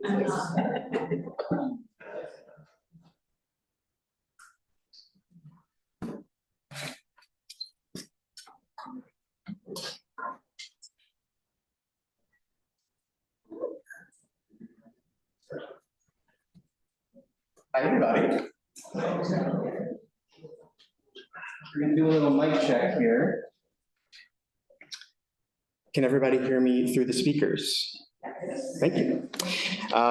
Hi, everybody. We're going to do a little mic check here. Can everybody hear me through the speakers? Thank you.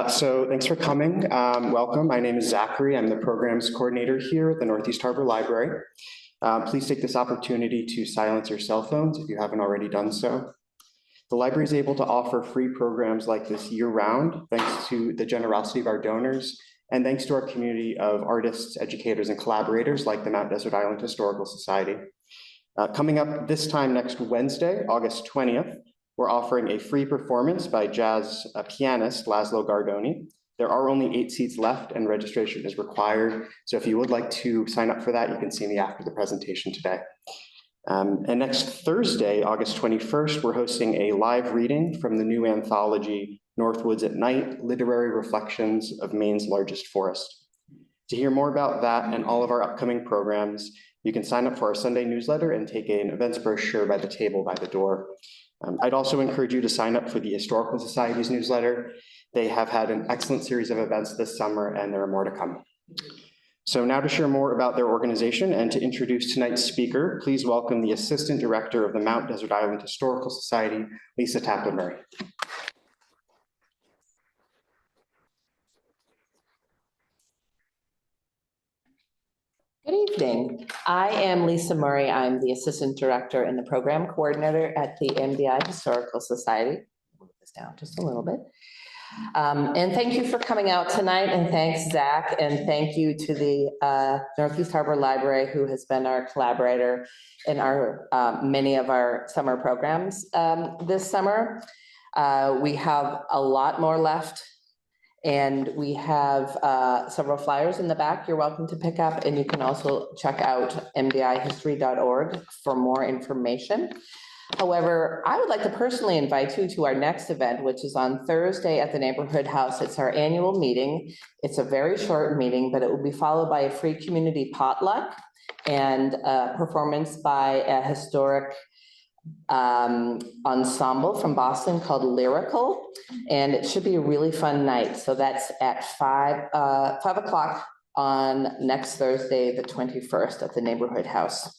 So thanks for coming. Welcome. My name is Zachary. I'm the programs coordinator here at the Northeast Harbor Library. Please take this opportunity to silence your cell phones if you haven't already done so. The library is able to offer free programs like this year-round, thanks to the generosity of our donors, and thanks to our community of artists, educators, and collaborators like the Mount Desert Island Historical Society. Coming up this time next Wednesday, August 20th, we're offering a free performance by jazz pianist Laszlo Gardoni. There are only 8 seats left and registration is required. So if you would like to sign up for that, you can see me after the presentation today. And next Thursday, August 21st, we're hosting a live reading from the new anthology, Northwoods at Night, Literary Reflections of Maine's Largest Forest. To hear more about that and all of our upcoming programs, you can sign up for our Sunday newsletter and take an events brochure by the table by the door. I'd also encourage you to sign up for the Historical Society's newsletter. They have had an excellent series of events this summer, and there are more to come. So now to share more about their organization and to introduce tonight's speaker, please welcome the Assistant Director of the Mount Desert Island Historical Society, Lisa Taplin-Murray. Good evening. I am Lisa Murray. I'm the Assistant Director and the Program Coordinator at the MDI Historical Society. Move this down just a little bit. And thank you for coming out tonight, and thanks, Zach, and thank you to the Northeast Harbor Library, who has been our collaborator in our many of our summer programs this summer. We have a lot more left, and we have several flyers in the back you're welcome to pick up, and you can also check out mdihistory.org for more information. However, I would like to personally invite you to our next event, which is on Thursday at the Neighborhood House. It's our annual meeting. It's a very short meeting, but it will be followed by a free community potluck and a performance by a historic ensemble from Boston called Lyrical, and it should be a really fun night. So that's at 5 o'clock on next Thursday, the 21st, at the Neighborhood House.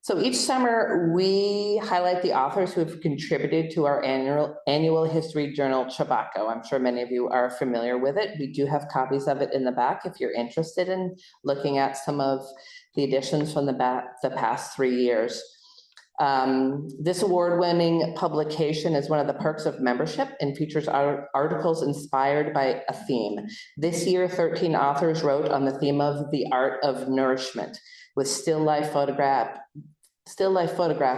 So each summer, we highlight the authors who have contributed to our annual history journal, Chebacco. I'm sure many of you are familiar with it. We do have copies of it in the back if you're interested in looking at some of the editions from the past 3 years. This award-winning publication is one of the perks of membership and features articles inspired by a theme. This year, 13 authors wrote on the theme of the art of nourishment, with still life photographs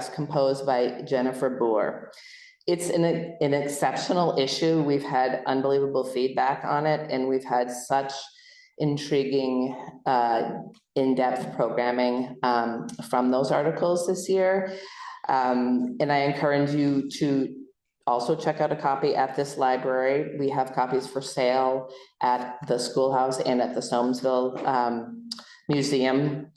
composed by Jennifer Boer. It's an exceptional issue. We've had unbelievable feedback on it, and we've had such intriguing, in-depth programming from those articles this year. And I encourage you to also check out a copy at this library. We have copies for sale at the schoolhouse and at the Stomesville Museum.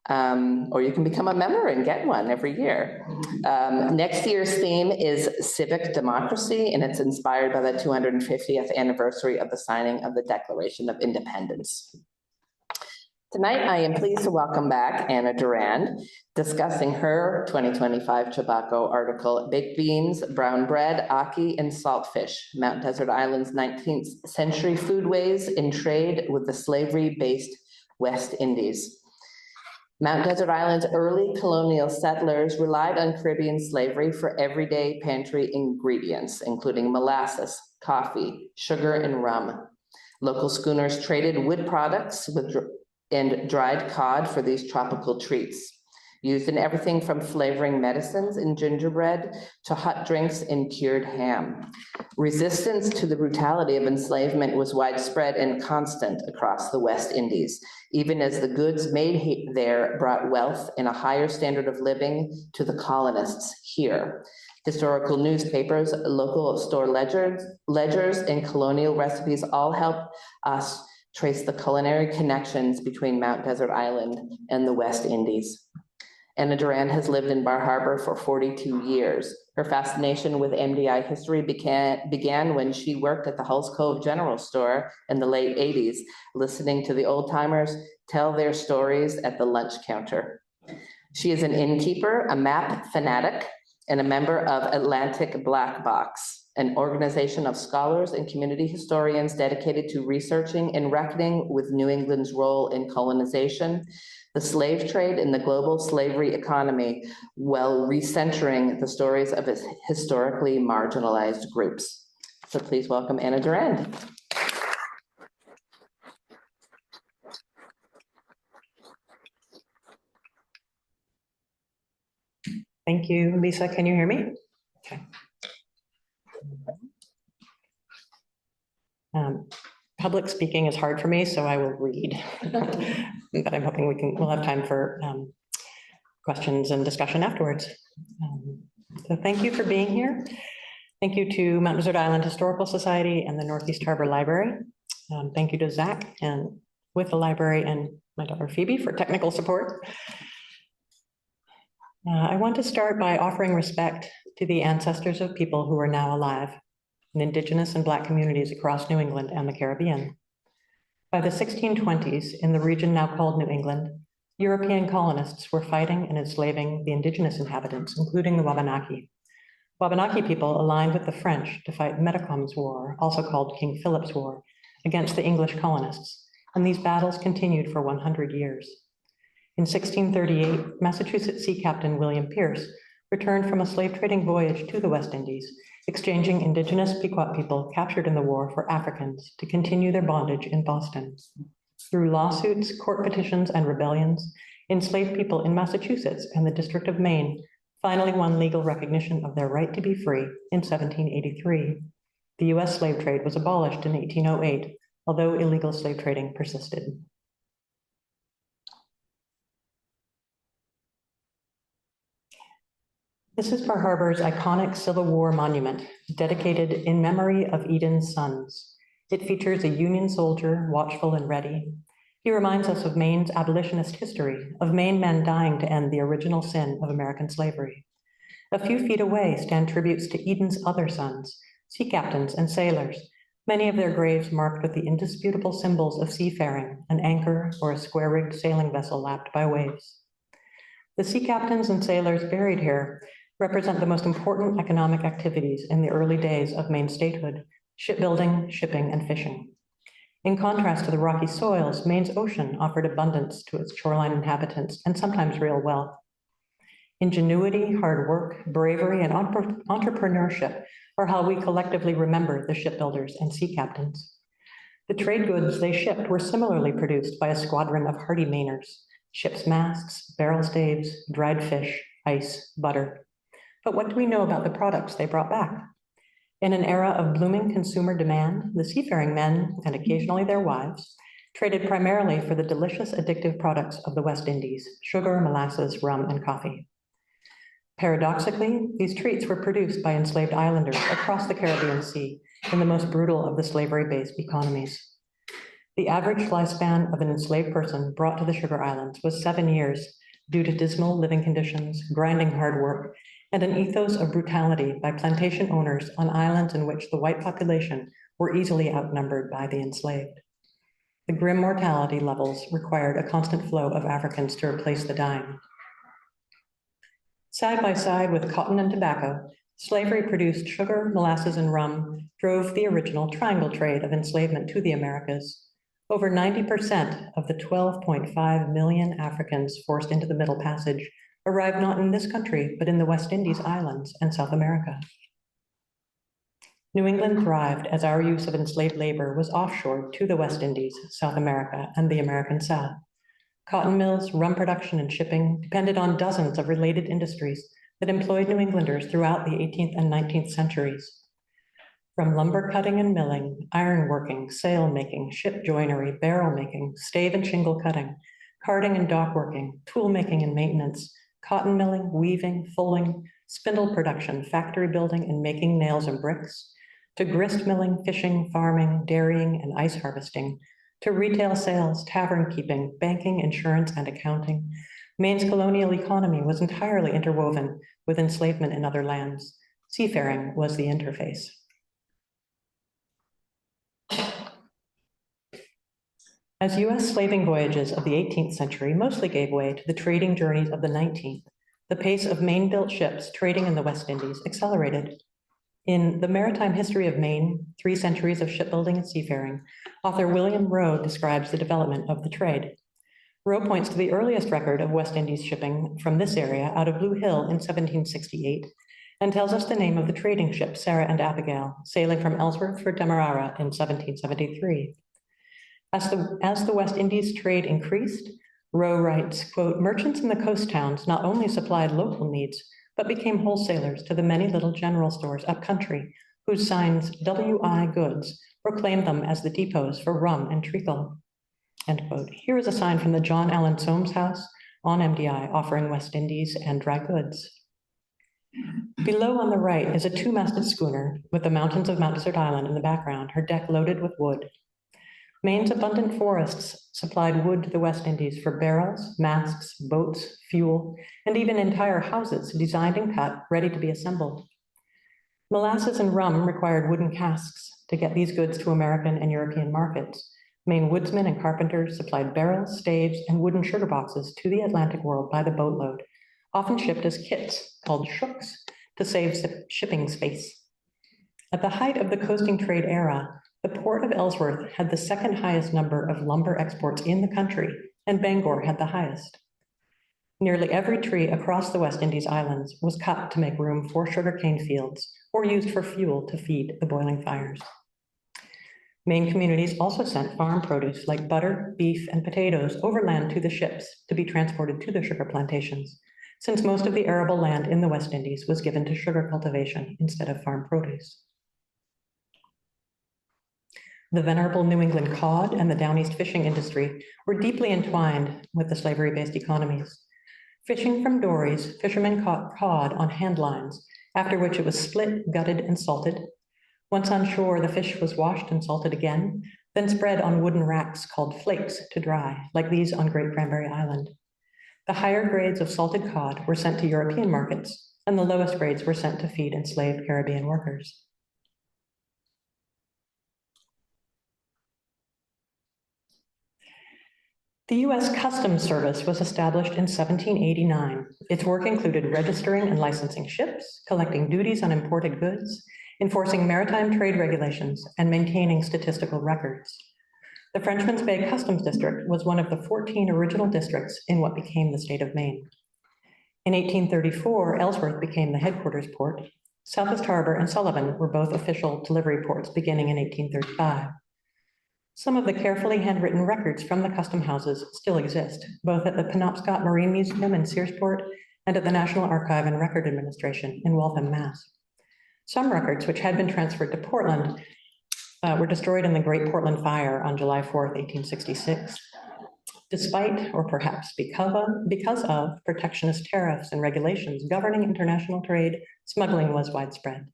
Or you can become a member and get one every year. Next year's theme is civic democracy, and it's inspired by the 250th anniversary of the signing of the Declaration of Independence. Tonight, I am pleased to welcome back Anna Durand, discussing her 2025 Chebacco article, Baked Beans, Brown Bread, Ackee, and Saltfish, Mount Desert Island's 19th century foodways in trade with the slavery-based West Indies. Mount Desert Island's early colonial settlers relied on Caribbean slavery for everyday pantry ingredients, including molasses, coffee, sugar, and rum. Local schooners traded wood products and dried cod for these tropical treats, used in everything from flavoring medicines in gingerbread to hot drinks and cured ham. Resistance to the brutality of enslavement was widespread and constant across the West Indies, even as the goods made there brought wealth and a higher standard of living to the colonists here. Historical newspapers, local store ledgers, and colonial recipes all help us trace the culinary connections between Mount Desert Island and the West Indies. Anna Durand has lived in Bar Harbor for 42 years. Her fascination with MDI history began when she worked at the Hulls Cove General Store in the late 80s, listening to the old timers tell their stories at the lunch counter. She is an innkeeper, a map fanatic, and a member of Atlantic Black Box, an organization of scholars and community historians dedicated to researching and reckoning with New England's role in colonization, the slave trade, and the global slavery economy, while recentering the stories of its historically marginalized groups. So please welcome Anna Durand. Thank you, Lisa. Can you hear me? Okay. Public speaking is hard for me, so I will read. But I'm hoping we'll have time for questions and discussion afterwards. So thank you for being here. Thank you to Mount Desert Island Historical Society and the Northeast Harbor Library. Thank you to Zach and with the library and my daughter Phoebe for technical support. I want to start by offering respect to the ancestors of people who are now alive in Indigenous and Black communities across New England and the Caribbean. By the 1620s, in the region now called New England, European colonists were fighting and enslaving the indigenous inhabitants, including the Wabanaki. Wabanaki people aligned with the French to fight Metacom's War, also called King Philip's War, against the English colonists, and these battles continued for 100 years. In 1638, Massachusetts sea captain William Pierce returned from a slave trading voyage to the West Indies, exchanging indigenous Pequot people captured in the war for Africans to continue their bondage in Boston. Through lawsuits, court petitions, and rebellions, enslaved people in Massachusetts and the District of Maine finally won legal recognition of their right to be free in 1783. The US slave trade was abolished in 1808, although illegal slave trading persisted. This is Bar Harbor's iconic Civil War monument, dedicated in memory of Eden's sons. It features a Union soldier, watchful and ready. He reminds us of Maine's abolitionist history, of Maine men dying to end the original sin of American slavery. A few feet away stand tributes to Eden's other sons, sea captains and sailors, many of their graves marked with the indisputable symbols of seafaring, an anchor or a square-rigged sailing vessel lapped by waves. The sea captains and sailors buried here represent the most important economic activities in the early days of Maine statehood: shipbuilding, shipping, and fishing. In contrast to the rocky soils, Maine's ocean offered abundance to its shoreline inhabitants and sometimes real wealth. Ingenuity, hard work, bravery, and entrepreneurship are how we collectively remember the shipbuilders and sea captains. The trade goods they shipped were similarly produced by a squadron of hardy Mainers: ship's masts, barrel staves, dried fish, ice, butter. But what do we know about the products they brought back? In an era of blooming consumer demand, the seafaring men, and occasionally their wives, traded primarily for the delicious addictive products of the West Indies: sugar, molasses, rum, and coffee. Paradoxically, these treats were produced by enslaved islanders across the Caribbean Sea in the most brutal of the slavery-based economies. The average lifespan of an enslaved person brought to the Sugar Islands was 7 years due to dismal living conditions, grinding hard work, and an ethos of brutality by plantation owners on islands in which the white population were easily outnumbered by the enslaved. The grim mortality levels required a constant flow of Africans to replace the dying. Side by side with cotton and tobacco, slavery-produced sugar, molasses, and rum drove the original triangle trade of enslavement to the Americas. Over 90% of the 12.5 million Africans forced into the Middle Passage arrived not in this country, but in the West Indies islands and South America. New England thrived as our use of enslaved labor was offshored to the West Indies, South America, and the American South. Cotton mills, rum production, and shipping depended on dozens of related industries that employed New Englanders throughout the 18th and 19th centuries. From lumber cutting and milling, iron working, sail making, ship joinery, barrel making, stave and shingle cutting, carding and dock working, tool making and maintenance, cotton milling, weaving, fulling, spindle production, factory building and making nails and bricks, to grist milling, fishing, farming, dairying, and ice harvesting, to retail sales, tavern keeping, banking, insurance, and accounting. Maine's colonial economy was entirely interwoven with enslavement in other lands. Seafaring was the interface. As US slaving voyages of the 18th century mostly gave way to the trading journeys of the 19th, the pace of Maine-built ships trading in the West Indies accelerated. In The Maritime History of Maine, 3 Centuries of Shipbuilding and Seafaring, author William Rowe describes the development of the trade. Rowe points to the earliest record of West Indies shipping from this area out of Blue Hill in 1768, and tells us the name of the trading ship Sarah and Abigail, sailing from Ellsworth for Demerara in 1773. As the West Indies trade increased, Rowe writes, quote, merchants in the coast towns not only supplied local needs, but became wholesalers to the many little general stores upcountry, whose signs W.I. Goods proclaimed them as the depots for rum and treacle. End quote. Here is a sign from the John Allen Soames House on MDI offering West Indies and dry goods. Below on the right is a 2-masted schooner with the mountains of Mount Desert Island in the background, her deck loaded with wood. Maine's abundant forests supplied wood to the West Indies for barrels, masts, boats, fuel, and even entire houses designed and cut, ready to be assembled. Molasses and rum required wooden casks to get these goods to American and European markets. Maine woodsmen and carpenters supplied barrels, staves, and wooden sugar boxes to the Atlantic world by the boatload, often shipped as kits called shooks to save shipping space. At the height of the coasting trade era, the port of Ellsworth had the 2nd highest number of lumber exports in the country, and Bangor had the highest. Nearly every tree across the West Indies islands was cut to make room for sugarcane fields or used for fuel to feed the boiling fires. Maine communities also sent farm produce like butter, beef, and potatoes overland to the ships to be transported to the sugar plantations, since most of the arable land in the West Indies was given to sugar cultivation instead of farm produce. The venerable New England cod and the Down East fishing industry were deeply entwined with the slavery-based economies. Fishing from dories, fishermen caught cod on hand lines, after which it was split, gutted, and salted. Once on shore, the fish was washed and salted again, then spread on wooden racks called flakes to dry, like these on Great Cranberry Island. The higher grades of salted cod were sent to European markets, and the lowest grades were sent to feed enslaved Caribbean workers. The U.S. Customs Service was established in 1789. Its work included registering and licensing ships, collecting duties on imported goods, enforcing maritime trade regulations, and maintaining statistical records. The Frenchman's Bay Customs District was one of the 14 original districts in what became the state of Maine. In 1834, Ellsworth became the headquarters port. Southwest Harbor and Sullivan were both official delivery ports beginning in 1835. Some of the carefully handwritten records from the custom houses still exist, both at the Penobscot Marine Museum in Searsport and at the National Archive and Record Administration in Waltham, Mass. Some records, which had been transferred to Portland, were destroyed in the Great Portland Fire on July 4th, 1866. Despite, or perhaps because of protectionist tariffs and regulations governing international trade, smuggling was widespread.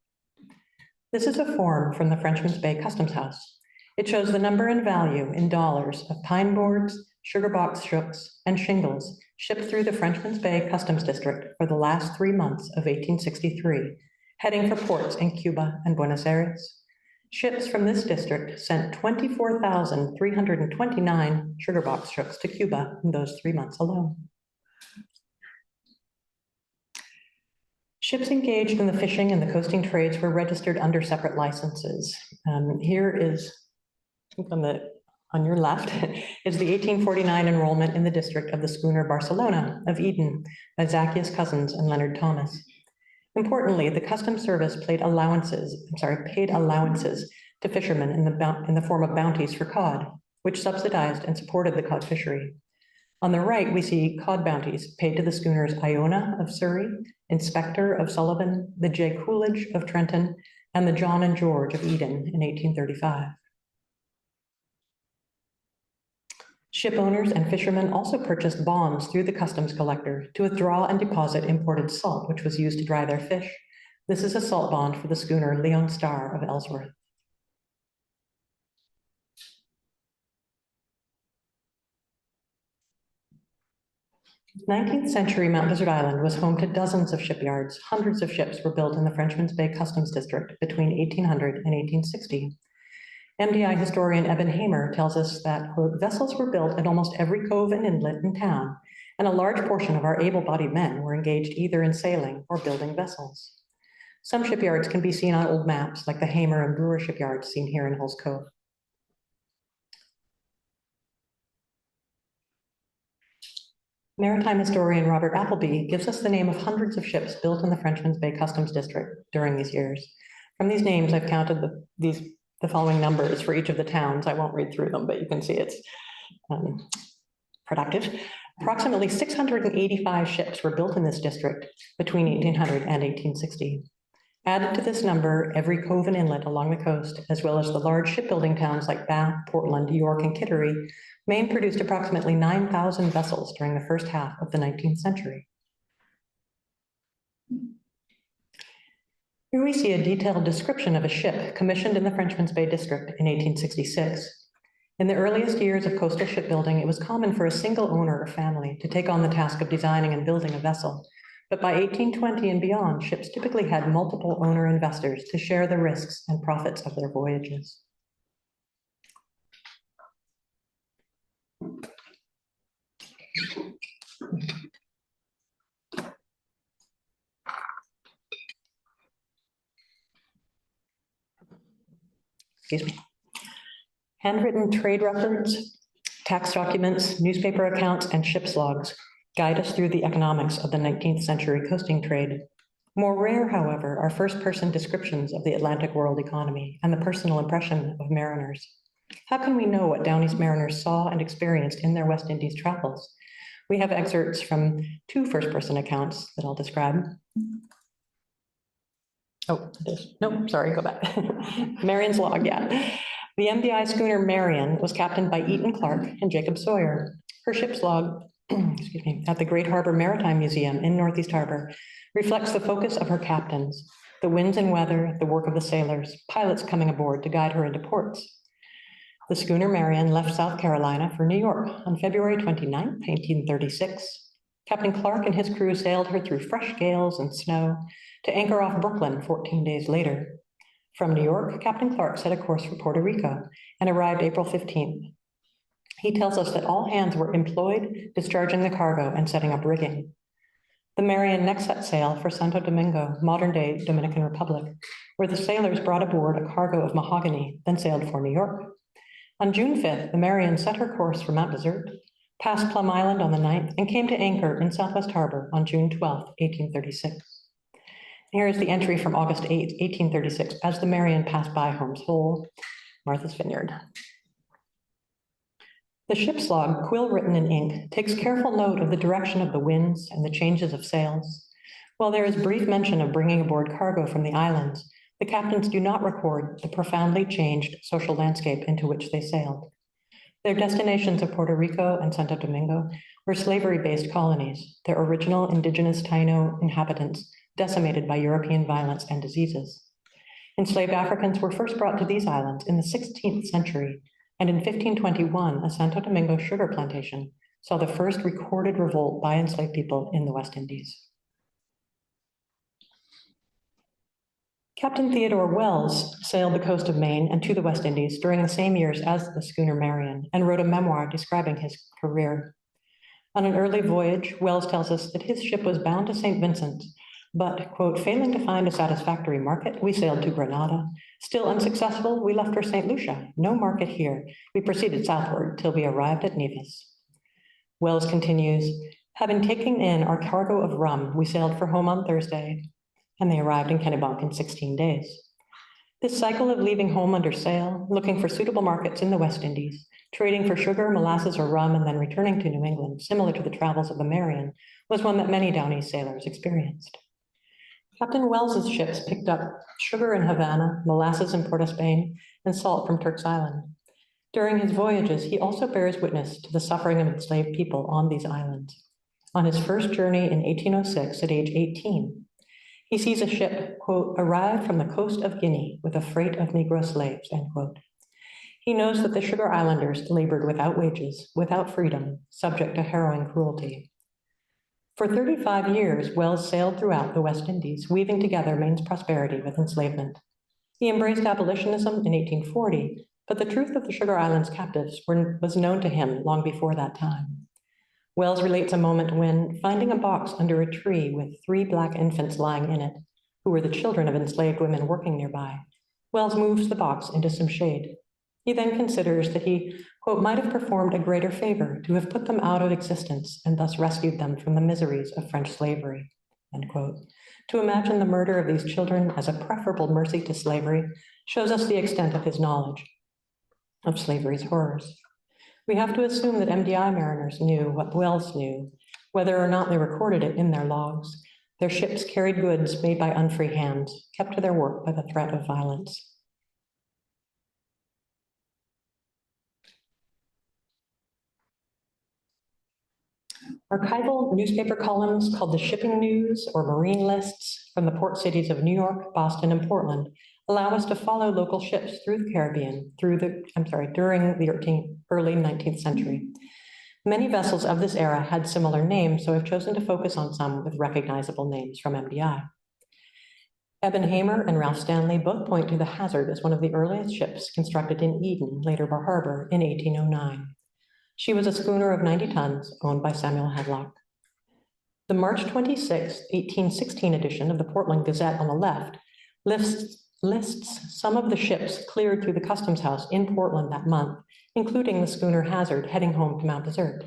This is a form from the Frenchman's Bay Customs House. It shows the number and value in dollars of pine boards, sugar box shooks, and shingles shipped through the Frenchman's Bay Customs District for the last 3 months of 1863, heading for ports in Cuba and Buenos Aires. Ships from this district sent 24,329 sugar box shooks to Cuba in those 3 months alone. Ships engaged in the fishing and the coasting trades were registered under separate licenses. Here is, on your left, is the 1849 enrollment in the district of the schooner Barcelona of Eden by Zacchaeus Cousins and Leonard Thomas. Importantly, the Customs Service paid allowances to fishermen in the form of bounties for cod, which subsidized and supported the cod fishery. On the right, we see cod bounties paid to the schooners Iona of Surrey, Inspector of Sullivan, the J. Coolidge of Trenton, and the John and George of Eden in 1835. Ship owners and fishermen also purchased bonds through the customs collector to withdraw and deposit imported salt, which was used to dry their fish. This is a salt bond for the schooner Leon Star of Ellsworth. 19th century Mount Desert Island was home to dozens of shipyards. Hundreds of ships were built in the Frenchman's Bay Customs District between 1800 and 1860. MDI historian Eben Hamer tells us that, quote, vessels were built in almost every cove and inlet in town, and a large portion of our able-bodied men were engaged either in sailing or building vessels. Some shipyards can be seen on old maps, like the Hamer and Brewer shipyards seen here in Hulls Cove. Maritime historian Robert Appleby gives us the name of hundreds of ships built in the Frenchman's Bay Customs District during these years. From these names, I've counted the following numbers for each of the towns. I won't read through them, but you can see it's productive. Approximately 685 ships were built in this district between 1800 and 1860. Added to this number, every cove and inlet along the coast, as well as the large shipbuilding towns like Bath, Portland, York, and Kittery, Maine produced approximately 9,000 vessels during the first half of the 19th century. Here we see a detailed description of a ship commissioned in the Frenchman's Bay District in 1866. In the earliest years of coastal shipbuilding, it was common for a single owner or family to take on the task of designing and building a vessel. But by 1820 and beyond, ships typically had multiple owner investors to share the risks and profits of their voyages. Excuse me. Handwritten trade records, tax documents, newspaper accounts, and ship's logs guide us through the economics of the 19th century coasting trade. More rare, however, are first-person descriptions of the Atlantic world economy and the personal impression of mariners. How can we know what Down East mariners saw and experienced in their West Indies travels? We have excerpts from two first-person accounts that I'll describe. Oh, nope, sorry, go back. Marion's log, yeah. The MDI schooner Marion was captained by Eaton Clark and Jacob Sawyer. Her ship's log, excuse me, at the Great Harbor Maritime Museum in Northeast Harbor reflects the focus of her captains, the winds and weather, the work of the sailors, pilots coming aboard to guide her into ports. The schooner Marion left South Carolina for New York on February 29, 1836. Captain Clark and his crew sailed her through fresh gales and snow to anchor off Brooklyn 14 days later. From New York, Captain Clark set a course for Puerto Rico and arrived April 15th. He tells us that all hands were employed discharging the cargo and setting up rigging. The Marion next set sail for Santo Domingo, modern-day Dominican Republic, where the sailors brought aboard a cargo of mahogany, then sailed for New York. On June 5th, the Marion set her course for Mount Desert, passed Plum Island on the 9th, and came to anchor in Southwest Harbor on June 12, 1836. Here is the entry from August 8, 1836, as the Marion passed by Holmes Hole, Martha's Vineyard. The ship's log, quill written in ink, takes careful note of the direction of the winds and the changes of sails. While there is brief mention of bringing aboard cargo from the islands, the captains do not record the profoundly changed social landscape into which they sailed. Their destinations of Puerto Rico and Santo Domingo were slavery-based colonies, their original indigenous Taino inhabitants decimated by European violence and diseases. Enslaved Africans were first brought to these islands in the 16th century, and in 1521, a Santo Domingo sugar plantation saw the first recorded revolt by enslaved people in the West Indies. Captain Theodore Wells sailed the coast of Maine and to the West Indies during the same years as the schooner Marion and wrote a memoir describing his career. On an early voyage, Wells tells us that his ship was bound to St. Vincent, but, quote, failing to find a satisfactory market, we sailed to Grenada. Still unsuccessful, we left for St. Lucia. No market here. We proceeded southward till we arrived at Nevis. Wells continues, having taken in our cargo of rum, we sailed for home on Thursday, and they arrived in Kennebunk in 16 days. This cycle of leaving home under sail, looking for suitable markets in the West Indies, trading for sugar, molasses, or rum, and then returning to New England, similar to the travels of the Marion, was one that many Down East sailors experienced. Captain Wells's ships picked up sugar in Havana, molasses in Port of Spain, and salt from Turks Island. During his voyages, he also bears witness to the suffering of enslaved people on these islands. On his first journey in 1806, at age 18, he sees a ship, quote, arrive from the coast of Guinea with a freight of Negro slaves, end quote. He knows that the Sugar Islanders labored without wages, without freedom, subject to harrowing cruelty. For 35 years, Wells sailed throughout the West Indies, weaving together Maine's prosperity with enslavement. He embraced abolitionism in 1840, but the truth of the Sugar Islands captives was known to him long before that time. Wells relates a moment when, finding a box under a tree with 3 Black infants lying in it, who were the children of enslaved women working nearby, Wells moves the box into some shade. He then considers that he, quote, might have performed a greater favor to have put them out of existence and thus rescued them from the miseries of French slavery, end quote. To imagine the murder of these children as a preferable mercy to slavery shows us the extent of his knowledge of slavery's horrors. We have to assume that MDI mariners knew what Wells knew, whether or not they recorded it in their logs. Their ships carried goods made by unfree hands, kept to their work by the threat of violence. Archival newspaper columns called the shipping news or marine lists from the port cities of New York, Boston, and Portland allow us to follow local ships through the Caribbean during the early 19th century. Many vessels of this era had similar names, so I've chosen to focus on some with recognizable names from MDI. Eben Hamer and Ralph Stanley both point to the Hazard as one of the earliest ships constructed in Eden, later Bar Harbor, in 1809. She was a schooner of 90 tons owned by Samuel Hadlock. The March 26, 1816 edition of the Portland Gazette on the left lists some of the ships cleared through the customs house in Portland that month, including the schooner Hazard heading home to Mount Desert.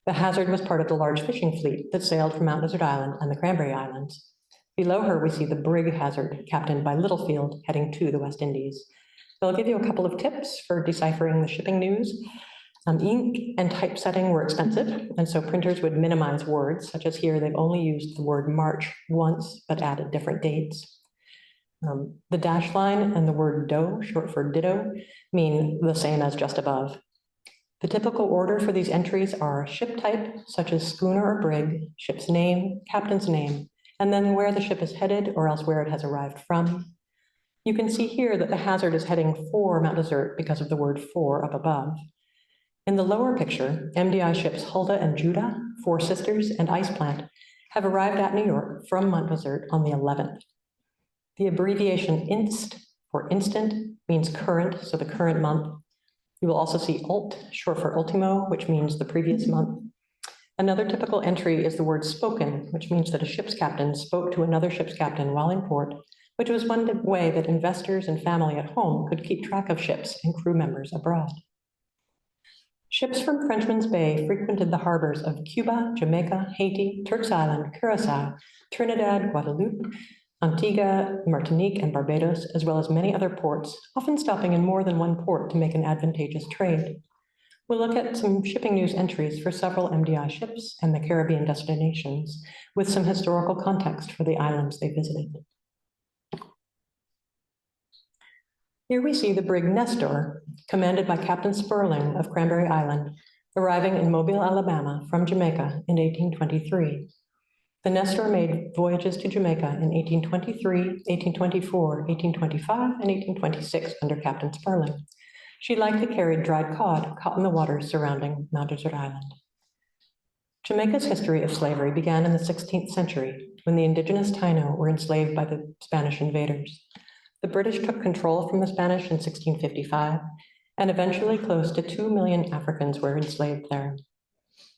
The Hazard was part of the large fishing fleet that sailed from Mount Desert Island and the Cranberry Islands. Below her, we see the brig Hazard, captained by Littlefield, heading to the West Indies. So I'll give you a couple of tips for deciphering the shipping news. Ink and typesetting were expensive, and so printers would minimize words, such as here, they've only used the word March once, but added different dates. The dash line and the word doe, short for ditto, mean the same as just above. The typical order for these entries are ship type, such as schooner or brig, ship's name, captain's name, and then where the ship is headed or else where it has arrived from. You can see here that the Hazard is heading for Mount Desert because of the word for up above. In the lower picture, MDI ships Huldah and Judah, Four Sisters, and Ice Plant have arrived at New York from Mount Desert on the 11th. The abbreviation INST, or instant, means current, so the current month. You will also see ULT, short for ultimo, which means the previous month. Another typical entry is the word spoken, which means that a ship's captain spoke to another ship's captain while in port, which was one way that investors and family at home could keep track of ships and crew members abroad. Ships from Frenchman's Bay frequented the harbors of Cuba, Jamaica, Haiti, Turks Island, Curacao, Trinidad, Guadeloupe, Antigua, Martinique, and Barbados, as well as many other ports, often stopping in more than one port to make an advantageous trade. We'll look at some shipping news entries for several MDI ships and the Caribbean destinations, with some historical context for the islands they visited. Here we see the brig Nestor, commanded by Captain Sperling of Cranberry Island, arriving in Mobile, Alabama from Jamaica in 1823. The Nestor made voyages to Jamaica in 1823, 1824, 1825, and 1826 under Captain Sperling. She likely carried dried cod caught in the waters surrounding Mount Desert Island. Jamaica's history of slavery began in the 16th century when the indigenous Taino were enslaved by the Spanish invaders. The British took control from the Spanish in 1655, and eventually close to 2 million Africans were enslaved there.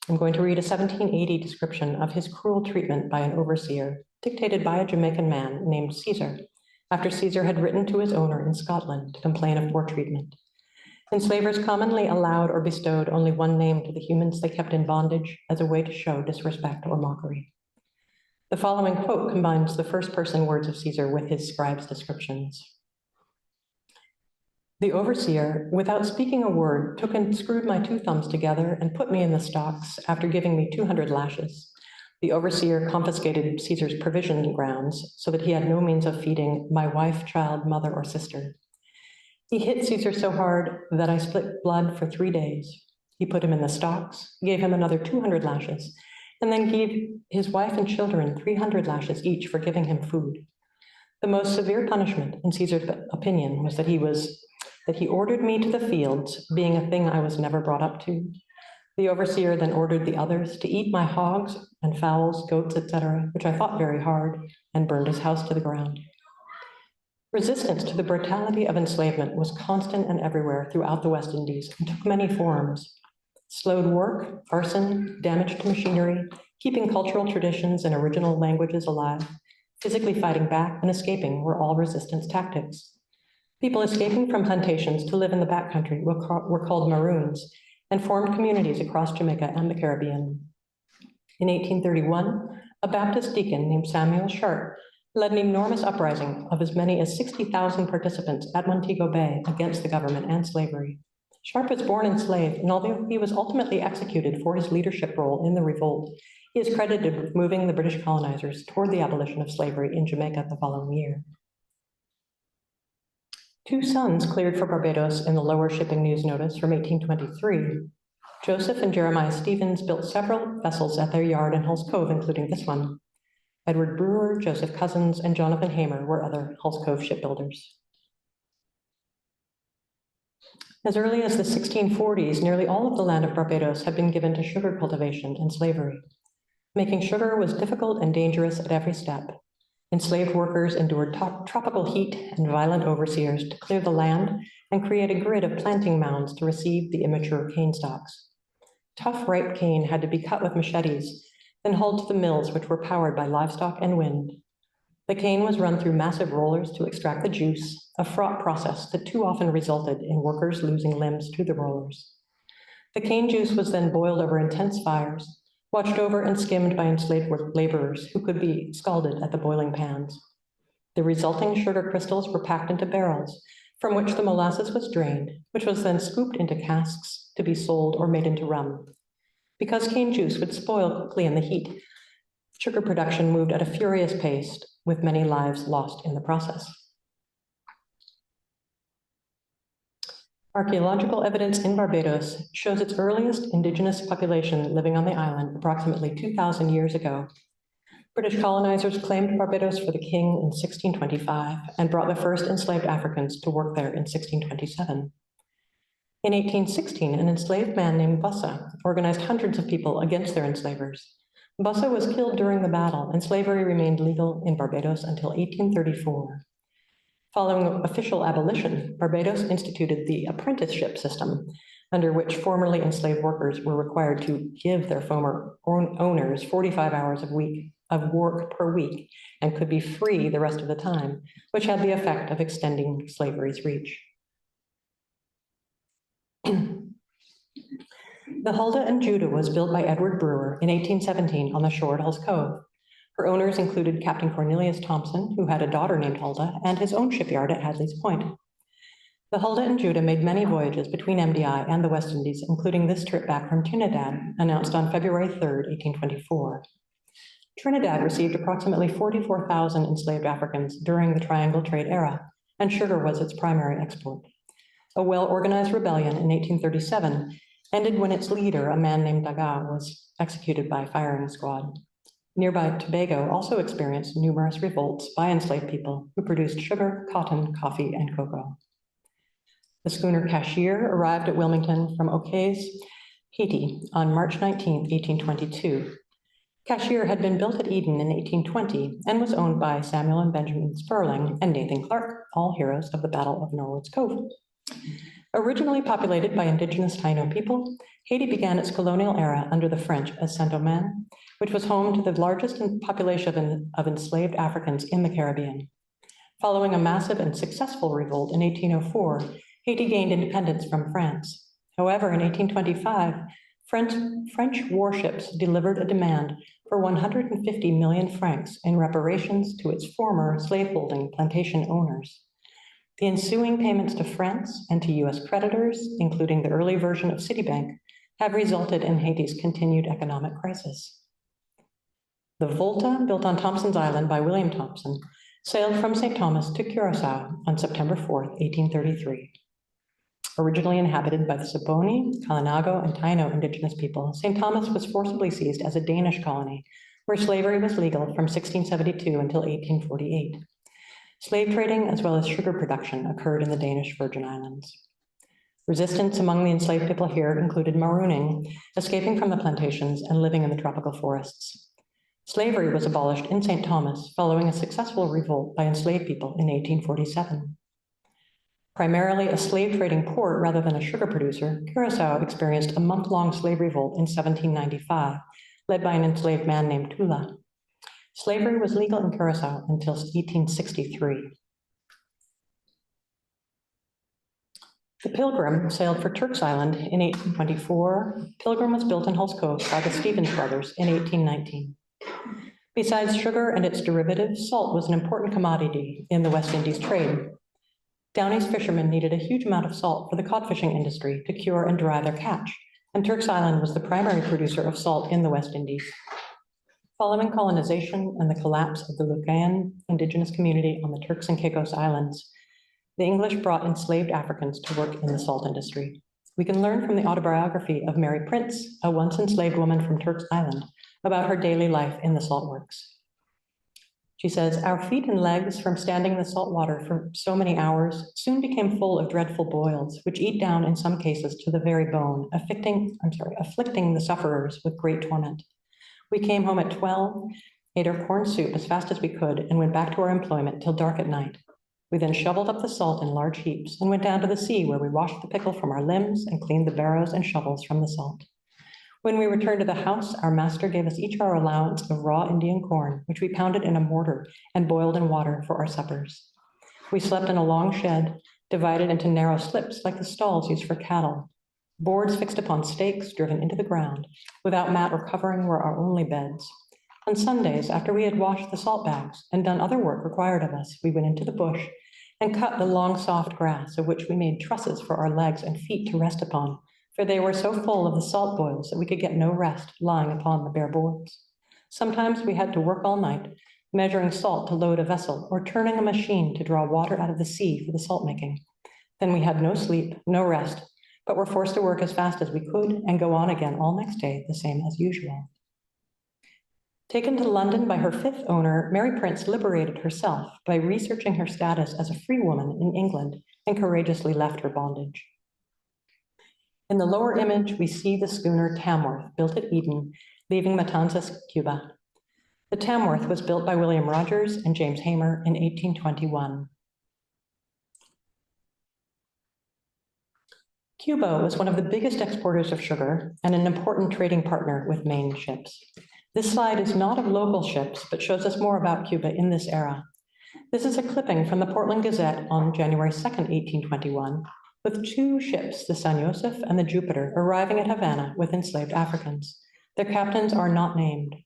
I'm going to read a 1780 description of his cruel treatment by an overseer, dictated by a Jamaican man named Caesar, after Caesar had written to his owner in Scotland to complain of poor treatment. Enslavers commonly allowed or bestowed only one name to the humans they kept in bondage as a way to show disrespect or mockery. The following quote combines the first-person words of Caesar with his scribe's descriptions. The overseer, without speaking a word, took and screwed my 2 thumbs together and put me in the stocks after giving me 200 lashes. The overseer confiscated Caesar's provision grounds so that he had no means of feeding my wife, child, mother, or sister. He hit Caesar so hard that I split blood for 3 days. He put him in the stocks, gave him another 200 lashes, and then gave his wife and children 300 lashes each for giving him food. The most severe punishment, in Caesar's opinion, was that he ordered me to the fields, being a thing I was never brought up to. The overseer then ordered the others to eat my hogs and fowls, goats, etc., which I fought very hard, and burned his house to the ground. Resistance to the brutality of enslavement was constant and everywhere throughout the West Indies and took many forms. Slowed work, arson, damage to machinery, keeping cultural traditions and original languages alive, physically fighting back and escaping were all resistance tactics. People escaping from plantations to live in the backcountry were called Maroons and formed communities across Jamaica and the Caribbean. In 1831, a Baptist deacon named Samuel Sharp led an enormous uprising of as many as 60,000 participants at Montego Bay against the government and slavery. Sharp was born enslaved, and although he was ultimately executed for his leadership role in the revolt, he is credited with moving the British colonizers toward the abolition of slavery in Jamaica the following year. 2 sons cleared for Barbados in the Lower Shipping News Notice from 1823. Joseph and Jeremiah Stevens built several vessels at their yard in Hulls Cove, including this one. Edward Brewer, Joseph Cousins, and Jonathan Hamer were other Hulls Cove shipbuilders. As early as the 1640s, nearly all of the land of Barbados had been given to sugar cultivation and slavery. Making sugar was difficult and dangerous at every step. Enslaved workers endured tropical heat and violent overseers to clear the land and create a grid of planting mounds to receive the immature cane stalks. Tough, ripe cane had to be cut with machetes, then hauled to the mills, which were powered by livestock and wind. The cane was run through massive rollers to extract the juice, a fraught process that too often resulted in workers losing limbs to the rollers. The cane juice was then boiled over intense fires, watched over and skimmed by enslaved laborers who could be scalded at the boiling pans. The resulting sugar crystals were packed into barrels, from which the molasses was drained, which was then scooped into casks to be sold or made into rum. Because cane juice would spoil quickly in the heat, sugar production moved at a furious pace, with many lives lost in the process. Archaeological evidence in Barbados shows its earliest indigenous population living on the island approximately 2,000 years ago. British colonizers claimed Barbados for the king in 1625 and brought the first enslaved Africans to work there in 1627. In 1816, an enslaved man named Bussa organized hundreds of people against their enslavers. Bussa was killed during the battle, and slavery remained legal in Barbados until 1834. Following official abolition, Barbados instituted the apprenticeship system, under which formerly enslaved workers were required to give their former owners 45 hours of work per week and could be free the rest of the time, which had the effect of extending slavery's reach. The Huldah and Judah was built by Edward Brewer in 1817 on the shore at Hulls Cove. Her owners included Captain Cornelius Thompson, who had a daughter named Huldah, and his own shipyard at Hadley's Point. The Huldah and Judah made many voyages between MDI and the West Indies, including this trip back from Trinidad, announced on February 3, 1824. Trinidad received approximately 44,000 enslaved Africans during the Triangle Trade era, and sugar was its primary export. A well-organized rebellion in 1837 ended when its leader, a man named Daga, was executed by firing squad. Nearby Tobago also experienced numerous revolts by enslaved people who produced sugar, cotton, coffee, and cocoa. The schooner Cashier arrived at Wilmington from Ackee, Haiti on March 19, 1822. Cashier had been built at Eden in 1820 and was owned by Samuel and Benjamin Sperling and Nathan Clark, all heroes of the Battle of Norwood's Cove. Originally populated by indigenous Taino people, Haiti began its colonial era under the French as Saint-Domingue, which was home to the largest population of enslaved Africans in the Caribbean. Following a massive and successful revolt in 1804, Haiti gained independence from France. However, in 1825, French warships delivered a demand for 150 million francs in reparations to its former slaveholding plantation owners. The ensuing payments to France and to US creditors, including the early version of Citibank, have resulted in Haiti's continued economic crisis. The Volta, built on Thompson's Island by William Thompson, sailed from St. Thomas to Curacao on September 4th, 1833. Originally inhabited by the Saboni, Kalinago, and Taino indigenous people, St. Thomas was forcibly seized as a Danish colony, where slavery was legal from 1672 until 1848. Slave trading as well as sugar production occurred in the Danish Virgin Islands. Resistance among the enslaved people here included marooning, escaping from the plantations and living in the tropical forests. Slavery was abolished in St. Thomas following a successful revolt by enslaved people in 1847. Primarily a slave trading port rather than a sugar producer, Curacao experienced a month-long slave revolt in 1795, led by an enslaved man named Tula. Slavery was legal in Curacao until 1863. The Pilgrim sailed for Turks Island in 1824. Pilgrim was built in Hulls Cove by the Stevens brothers in 1819. Besides sugar and its derivatives, salt was an important commodity in the West Indies trade. Downey's fishermen needed a huge amount of salt for the cod fishing industry to cure and dry their catch, and Turks Island was the primary producer of salt in the West Indies. Following colonization and the collapse of the Lucayan indigenous community on the Turks and Caicos Islands, the English brought enslaved Africans to work in the salt industry. We can learn from the autobiography of Mary Prince, a once enslaved woman from Turks Island, about her daily life in the salt works. She says, "Our feet and legs from standing in the salt water for so many hours soon became full of dreadful boils, which eat down in some cases to the very bone, afflicting the sufferers with great torment. We came home at 12, ate our corn soup as fast as we could, and went back to our employment till dark at night. We then shoveled up the salt in large heaps and went down to the sea where we washed the pickle from our limbs and cleaned the barrows and shovels from the salt. When we returned to the house, our master gave us each our allowance of raw Indian corn, which we pounded in a mortar and boiled in water for our suppers. We slept in a long shed, divided into narrow slips like the stalls used for cattle. Boards fixed upon stakes driven into the ground, without mat or covering, were our only beds. On Sundays, after we had washed the salt bags and done other work required of us, we went into the bush and cut the long, soft grass, of which we made trusses for our legs and feet to rest upon, for they were so full of the salt boils that we could get no rest lying upon the bare boards. Sometimes we had to work all night, measuring salt to load a vessel or turning a machine to draw water out of the sea for the salt making. Then we had no sleep, no rest, but were forced to work as fast as we could and go on again all next day, the same as usual." Taken to London by her fifth owner, Mary Prince liberated herself by researching her status as a free woman in England and courageously left her bondage. In the lower image, we see the schooner Tamworth, built at Eden, leaving Matanzas, Cuba. The Tamworth was built by William Rogers and James Hamer in 1821. Cuba was one of the biggest exporters of sugar and an important trading partner with Maine ships. This slide is not of local ships, but shows us more about Cuba in this era. This is a clipping from the Portland Gazette on January 2nd, 1821, with two ships, the San Josef and the Jupiter, arriving at Havana with enslaved Africans. Their captains are not named.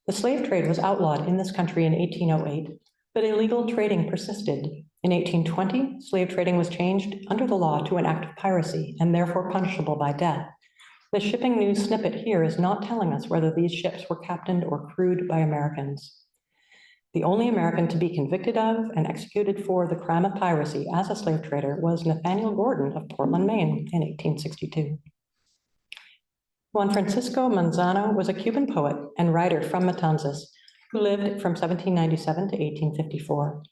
The slave trade was outlawed in this country in 1808, but illegal trading persisted. In 1820, slave trading was changed under the law to an act of piracy and therefore punishable by death. The shipping news snippet here is not telling us whether these ships were captained or crewed by Americans. The only American to be convicted of and executed for the crime of piracy as a slave trader was Nathaniel Gordon of Portland, Maine in 1862. Juan Francisco Manzano was a Cuban poet and writer from Matanzas who lived from 1797 to 1854.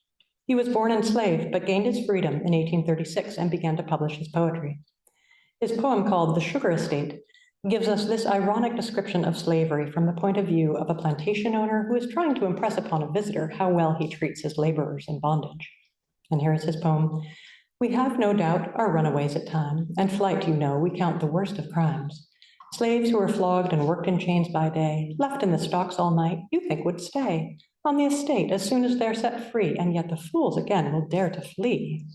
He was born enslaved but gained his freedom in 1836 and began to publish his poetry. His poem called The Sugar Estate gives us this ironic description of slavery from the point of view of a plantation owner who is trying to impress upon a visitor how well he treats his laborers in bondage. And here is his poem. "We have no doubt our runaways at time, and flight, you know, we count the worst of crimes. Slaves who are flogged and worked in chains by day, left in the stocks all night, you think would stay on the estate as soon as they're set free, and yet the fools again will dare to flee."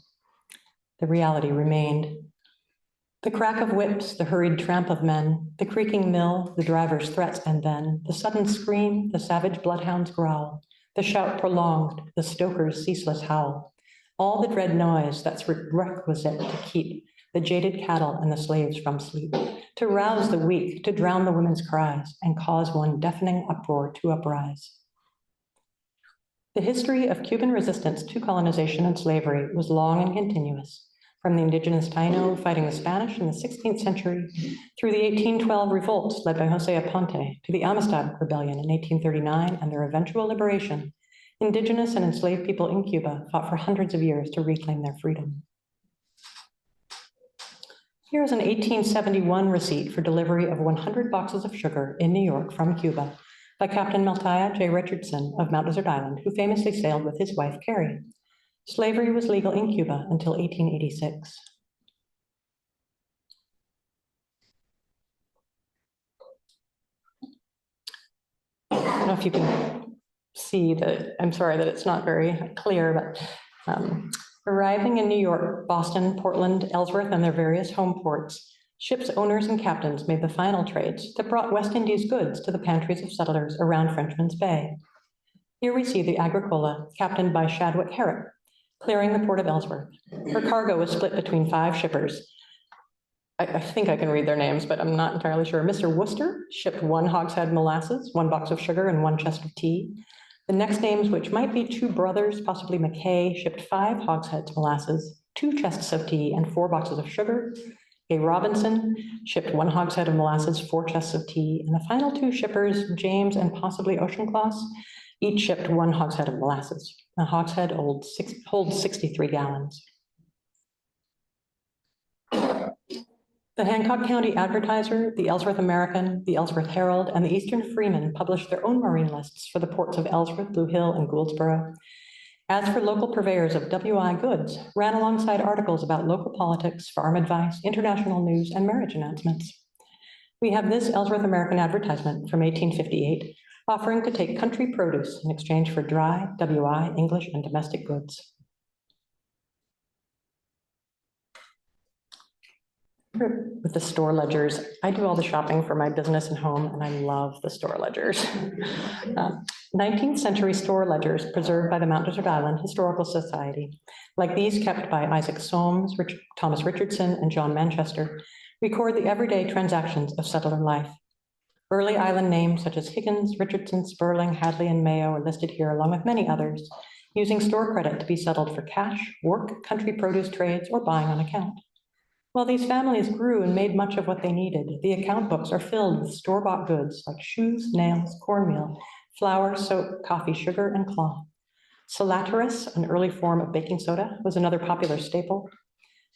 The reality remained. The crack of whips, the hurried tramp of men, the creaking mill, the driver's threats, and then the sudden scream, the savage bloodhound's growl, the shout prolonged, the stoker's ceaseless howl, all the dread noise that's requisite to keep the jaded cattle and the slaves from sleep, to rouse the weak, to drown the women's cries, and cause one deafening uproar to uprise. The history of Cuban resistance to colonization and slavery was long and continuous, from the indigenous Taino fighting the Spanish in the 16th century through the 1812 revolts led by Jose Aponte to the Amistad Rebellion in 1839 and their eventual liberation. Indigenous and enslaved people in Cuba fought for hundreds of years to reclaim their freedom. Here is an 1871 receipt for delivery of 100 boxes of sugar in New York from Cuba by Captain Maltaya J. Richardson of Mount Desert Island, who famously sailed with his wife, Carrie. Slavery was legal in Cuba until 1886. I don't know if you can see that, I'm sorry that it's not very clear, but arriving in New York, Boston, Portland, Ellsworth, and their various home ports, ships' owners and captains made the final trades that brought West Indies goods to the pantries of settlers around Frenchman's Bay. Here we see the Agricola, captained by Shadwick Herrick, clearing the port of Ellsworth. Her cargo was split between 5 shippers. I think I can read their names, but I'm not entirely sure. Mr. Worcester shipped 1 hogshead molasses, 1 box of sugar, and 1 chest of tea. The next names, which might be 2 brothers, possibly McKay, shipped 5 hogsheads molasses, 2 chests of tea, and 4 boxes of sugar. A. Robinson shipped 1 hogshead of molasses, 4 chests of tea, and the final 2 shippers, James and possibly Oceancloss, each shipped 1 hogshead of molasses. A hogshead holds 63 gallons. The Hancock County Advertiser, the Ellsworth American, the Ellsworth Herald, and the Eastern Freeman published their own marine lists for the ports of Ellsworth, Blue Hill, and Gouldsboro. As for local purveyors of WI goods, ran alongside articles about local politics, farm advice, international news, and marriage announcements. We have this Ellsworth American advertisement from 1858, offering to take country produce in exchange for dry, WI, English, and domestic goods. With the store ledgers, I do all the shopping for my business and home, and I love the store ledgers. 19th century store ledgers preserved by the Mount Desert Island Historical Society, like these kept by Isaac Soames, Thomas Richardson, and John Manchester, record the everyday transactions of settler life. Early island names such as Higgins, Richardson, Sperling, Hadley, and Mayo are listed here, along with many others, using store credit to be settled for cash, work, country produce trades, or buying on account. While these families grew and made much of what they needed, the account books are filled with store-bought goods like shoes, nails, cornmeal, flour, soap, coffee, sugar, and cloth. Salateris, an early form of baking soda, was another popular staple.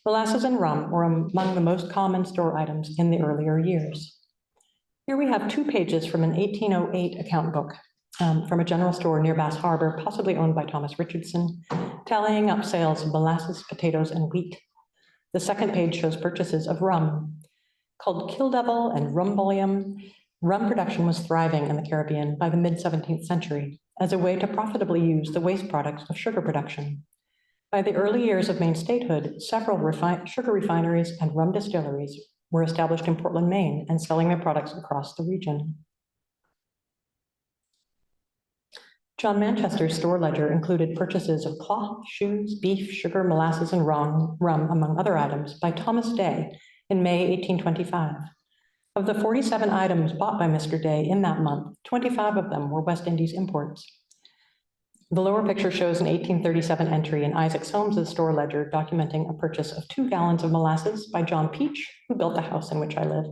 Molasses and rum were among the most common store items in the earlier years. Here we have 2 pages from an 1808 account book from a general store near Bass Harbor, possibly owned by Thomas Richardson, tallying up sales of molasses, potatoes, and wheat. The second page shows purchases of rum. Called Kill Devil and Rumbolium, rum production was thriving in the Caribbean by the mid-17th century as a way to profitably use the waste products of sugar production. By the early years of Maine statehood, several sugar refineries and rum distilleries were established in Portland, Maine, and selling their products across the region. John Manchester's store ledger included purchases of cloth, shoes, beef, sugar, molasses, and rum, among other items, by Thomas Day in May 1825. Of the 47 items bought by Mr. Day in that month, 25 of them were West Indies imports. The lower picture shows an 1837 entry in Isaac Soames's store ledger documenting a purchase of 2 gallons of molasses by John Peach, who built the house in which I live.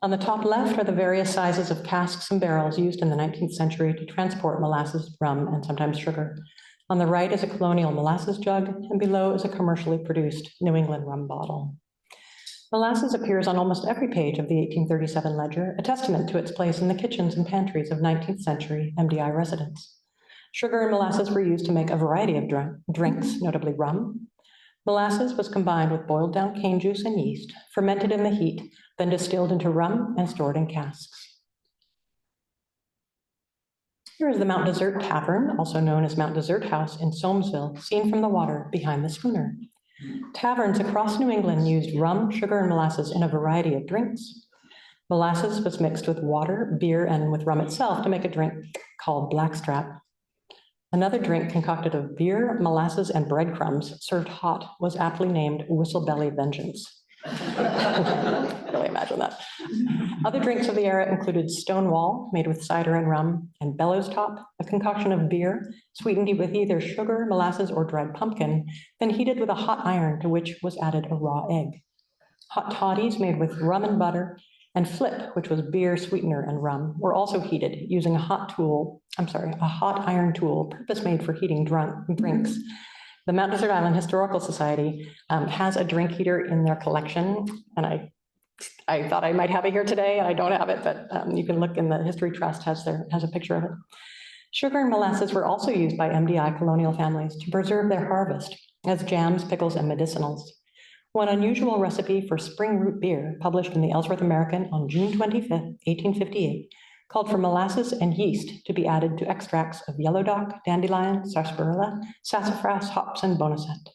On the top left are the various sizes of casks and barrels used in the 19th century to transport molasses, rum, and sometimes sugar. On the right is a colonial molasses jug, and below is a commercially produced New England rum bottle. Molasses appears on almost every page of the 1837 ledger, a testament to its place in the kitchens and pantries of 19th century MDI residents. Sugar and molasses were used to make a variety of drinks, notably rum. Molasses was combined with boiled down cane juice and yeast, fermented in the heat, then distilled into rum and stored in casks. Here is the Mount Desert Tavern, also known as Mount Desert House in Soamesville, seen from the water behind the schooner. Taverns across New England used rum, sugar, and molasses in a variety of drinks. Molasses was mixed with water, beer, and with rum itself to make a drink called blackstrap. Another drink concocted of beer, molasses, and breadcrumbs served hot was aptly named Whistlebelly Vengeance. Really imagine that. Other drinks of the era included Stonewall, made with cider and rum, and Bellows Top, a concoction of beer sweetened with either sugar, molasses, or dried pumpkin, then heated with a hot iron to which was added a raw egg. Hot toddies made with rum and butter, and Flip, which was beer, sweetener, and rum, were also heated using a hot iron tool, purpose-made for heating drinks. The Mount Desert Island Historical Society has a drink heater in their collection, and I thought I might have it here today, and I don't have it, but you can look in the History Trust has a picture of it. Sugar and molasses were also used by MDI colonial families to preserve their harvest as jams, pickles, and medicinals. One unusual recipe for spring root beer, published in the Ellsworth American on June 25th, 1858, called for molasses and yeast to be added to extracts of yellow dock, dandelion, sarsaparilla, sassafras, hops, and boneset.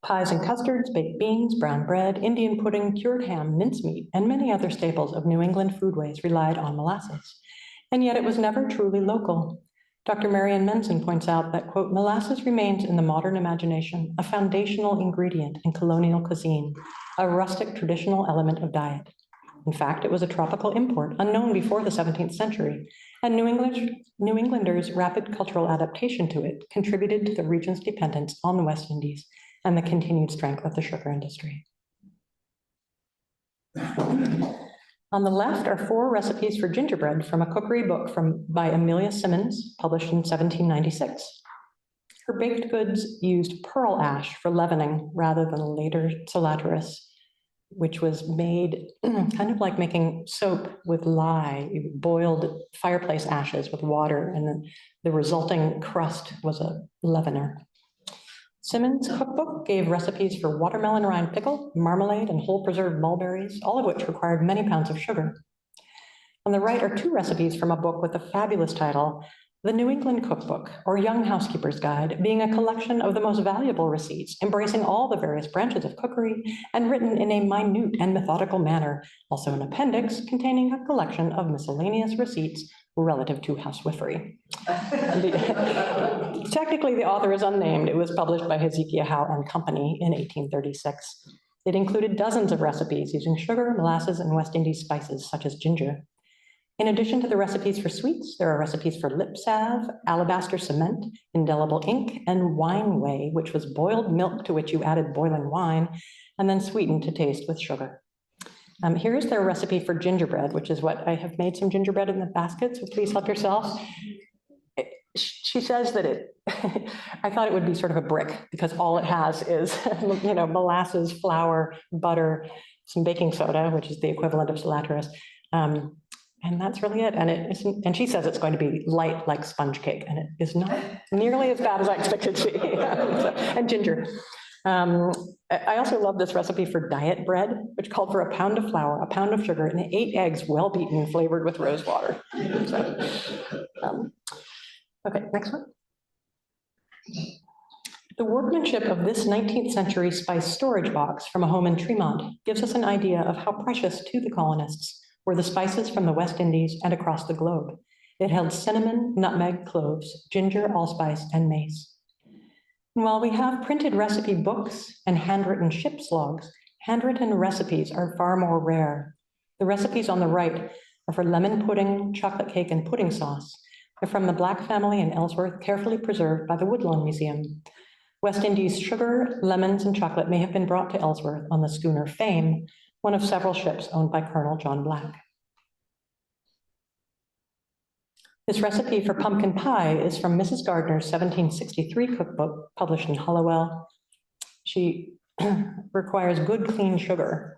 Pies and custards, baked beans, brown bread, Indian pudding, cured ham, mincemeat, and many other staples of New England foodways relied on molasses. And yet it was never truly local. Dr. Marian Menson points out that, quote, molasses remains in the modern imagination a foundational ingredient in colonial cuisine, a rustic traditional element of diet. In fact, it was a tropical import unknown before the 17th century, and New Englanders' rapid cultural adaptation to it contributed to the region's dependence on the West Indies and the continued strength of the sugar industry. On the left are 4 recipes for gingerbread from a cookery book by Amelia Simmons, published in 1796. Her baked goods used pearl ash for leavening rather than later salaturous, which was made kind of like making soap with lye. You boiled fireplace ashes with water, and then the resulting crust was a leavener. Simmons' cookbook gave recipes for watermelon rind pickle, marmalade, and whole preserved mulberries, all of which required many pounds of sugar. On the right are 2 recipes from a book with the fabulous title, The New England Cookbook, or Young Housekeeper's Guide, being a collection of the most valuable receipts, embracing all the various branches of cookery, and written in a minute and methodical manner, also an appendix containing a collection of miscellaneous receipts relative to housewifery. Technically, the author is unnamed. It was published by Hezekiah Howe and Company in 1836. It included dozens of recipes using sugar, molasses, and West Indies spices, such as ginger. In addition to the recipes for sweets, there are recipes for lip salve, alabaster cement, indelible ink, and wine whey, which was boiled milk to which you added boiling wine, and then sweetened to taste with sugar. Here is their recipe for gingerbread, which is what I have made some gingerbread in the basket, so please help yourselves. She says that I thought it would be sort of a brick because all it has is, molasses, flour, butter, some baking soda, which is the equivalent of salaturous, and that's really it. And she says it's going to be light like sponge cake, and it is not nearly as bad as I expected it to be. And ginger. I also love this recipe for diet bread, which called for a pound of flour, a pound of sugar, and 8 eggs well beaten, flavored with rose water. Okay, next one. The workmanship of this 19th century spice storage box from a home in Tremont gives us an idea of how precious to the colonists were the spices from the West Indies and across the globe. It held cinnamon, nutmeg, cloves, ginger, allspice, and mace. And while we have printed recipe books and handwritten ship's logs, handwritten recipes are far more rare. The recipes on the right are for lemon pudding, chocolate cake, and pudding sauce. They're from the Black family in Ellsworth, carefully preserved by the Woodlawn Museum. West Indies sugar, lemons, and chocolate may have been brought to Ellsworth on the schooner Fame, one of several ships owned by Colonel John Black. This recipe for pumpkin pie is from Mrs. Gardner's 1763 cookbook, published in Hollowell. She requires good, clean sugar.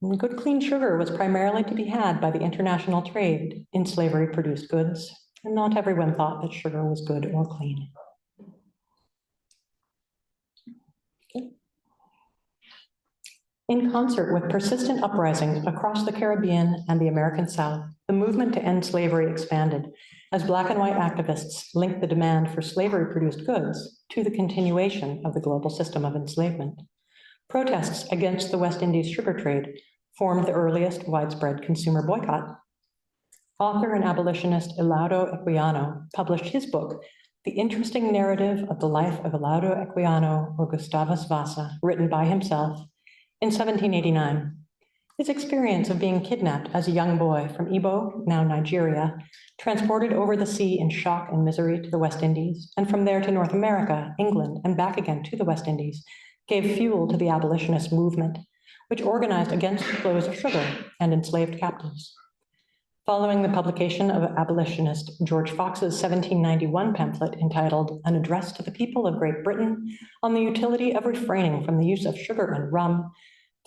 And good, clean sugar was primarily to be had by the international trade in slavery-produced goods, and not everyone thought that sugar was good or clean. In concert with persistent uprisings across the Caribbean and the American South, the movement to end slavery expanded as Black and white activists linked the demand for slavery-produced goods to the continuation of the global system of enslavement. Protests against the West Indies sugar trade formed the earliest widespread consumer boycott. Author and abolitionist Elaudo Equiano published his book, The Interesting Narrative of the Life of Elaudo Equiano or Gustavus Vasa, written by himself, In 1789, his experience of being kidnapped as a young boy from Igbo, now Nigeria, transported over the sea in shock and misery to the West Indies, and from there to North America, England, and back again to the West Indies, gave fuel to the abolitionist movement, which organized against the flows of sugar and enslaved captives. Following the publication of abolitionist George Fox's 1791 pamphlet entitled An Address to the People of Great Britain on the Utility of Refraining from the Use of Sugar and Rum,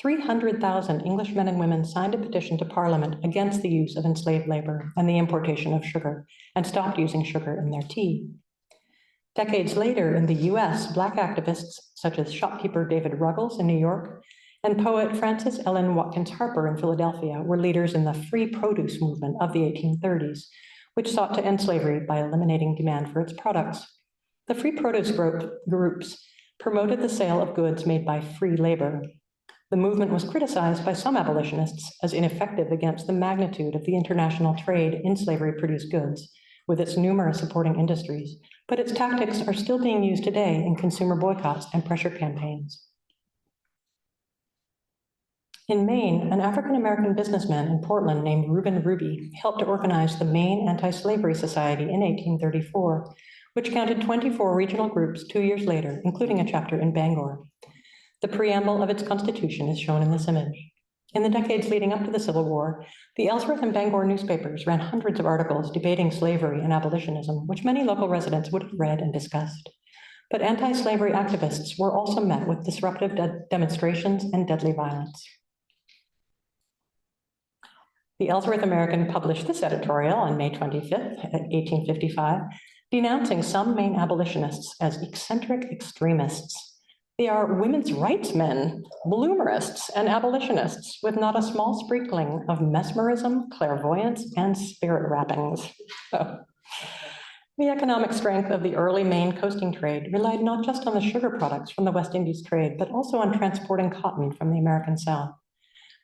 300,000 English men and women signed a petition to Parliament against the use of enslaved labor and the importation of sugar, and stopped using sugar in their tea. Decades later, in the US, Black activists such as shopkeeper David Ruggles in New York and poet Frances Ellen Watkins Harper in Philadelphia were leaders in the free produce movement of the 1830s, which sought to end slavery by eliminating demand for its products. The free produce groups promoted the sale of goods made by free labor. The movement was criticized by some abolitionists as ineffective against the magnitude of the international trade in slavery-produced goods, with its numerous supporting industries, but its tactics are still being used today in consumer boycotts and pressure campaigns. In Maine, an African-American businessman in Portland named Reuben Ruby helped to organize the Maine Anti-Slavery Society in 1834, which counted 24 regional groups 2 years later, including a chapter in Bangor. The preamble of its constitution is shown in this image. In the decades leading up to the Civil War, the Ellsworth and Bangor newspapers ran hundreds of articles debating slavery and abolitionism, which many local residents would have read and discussed. But anti-slavery activists were also met with disruptive demonstrations and deadly violence. The Ellsworth American published this editorial on May 25th, 1855, denouncing some Maine abolitionists as eccentric extremists. They are women's rights men, bloomerists, and abolitionists with not a small sprinkling of mesmerism, clairvoyance, and spirit rappings. The economic strength of the early Maine coasting trade relied not just on the sugar products from the West Indies trade, but also on transporting cotton from the American South.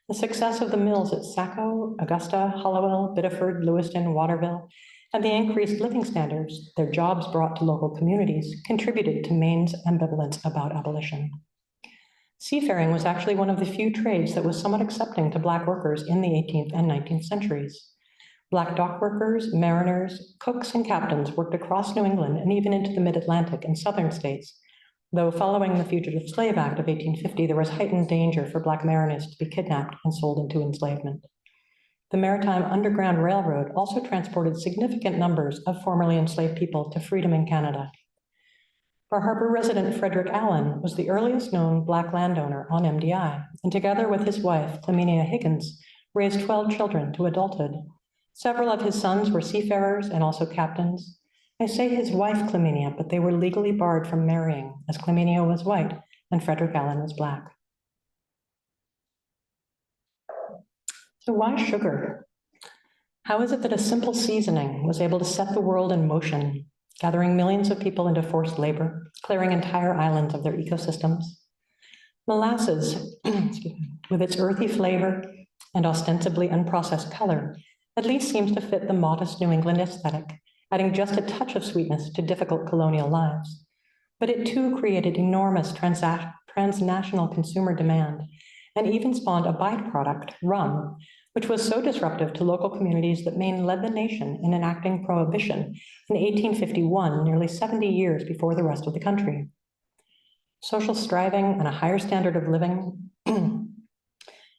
The success of the mills at Saco, Augusta, Hallowell, Biddeford, Lewiston, Waterville, and the increased living standards their jobs brought to local communities contributed to Maine's ambivalence about abolition. Seafaring was actually one of the few trades that was somewhat accepting to Black workers in the 18th and 19th centuries. Black dock workers, mariners, cooks, and captains worked across New England and even into the mid-Atlantic and southern states, though following the Fugitive Slave Act of 1850, there was heightened danger for Black mariners to be kidnapped and sold into enslavement. The Maritime Underground Railroad also transported significant numbers of formerly enslaved people to freedom in Canada. Bar Harbor resident Frederick Allen was the earliest known Black landowner on MDI, and together with his wife, Cleminia Higgins, raised 12 children to adulthood. Several of his sons were seafarers and also captains. I say his wife, Cleminia, but they were legally barred from marrying, as Cleminia was white and Frederick Allen was Black. So why sugar? How is it that a simple seasoning was able to set the world in motion, gathering millions of people into forced labor, clearing entire islands of their ecosystems? Molasses, with its earthy flavor and ostensibly unprocessed color, at least seems to fit the modest New England aesthetic, adding just a touch of sweetness to difficult colonial lives. But it too created enormous transnational consumer demand, and even spawned a byproduct, rum, which was so disruptive to local communities that Maine led the nation in enacting prohibition in 1851, nearly 70 years before the rest of the country. Social striving and a higher standard of living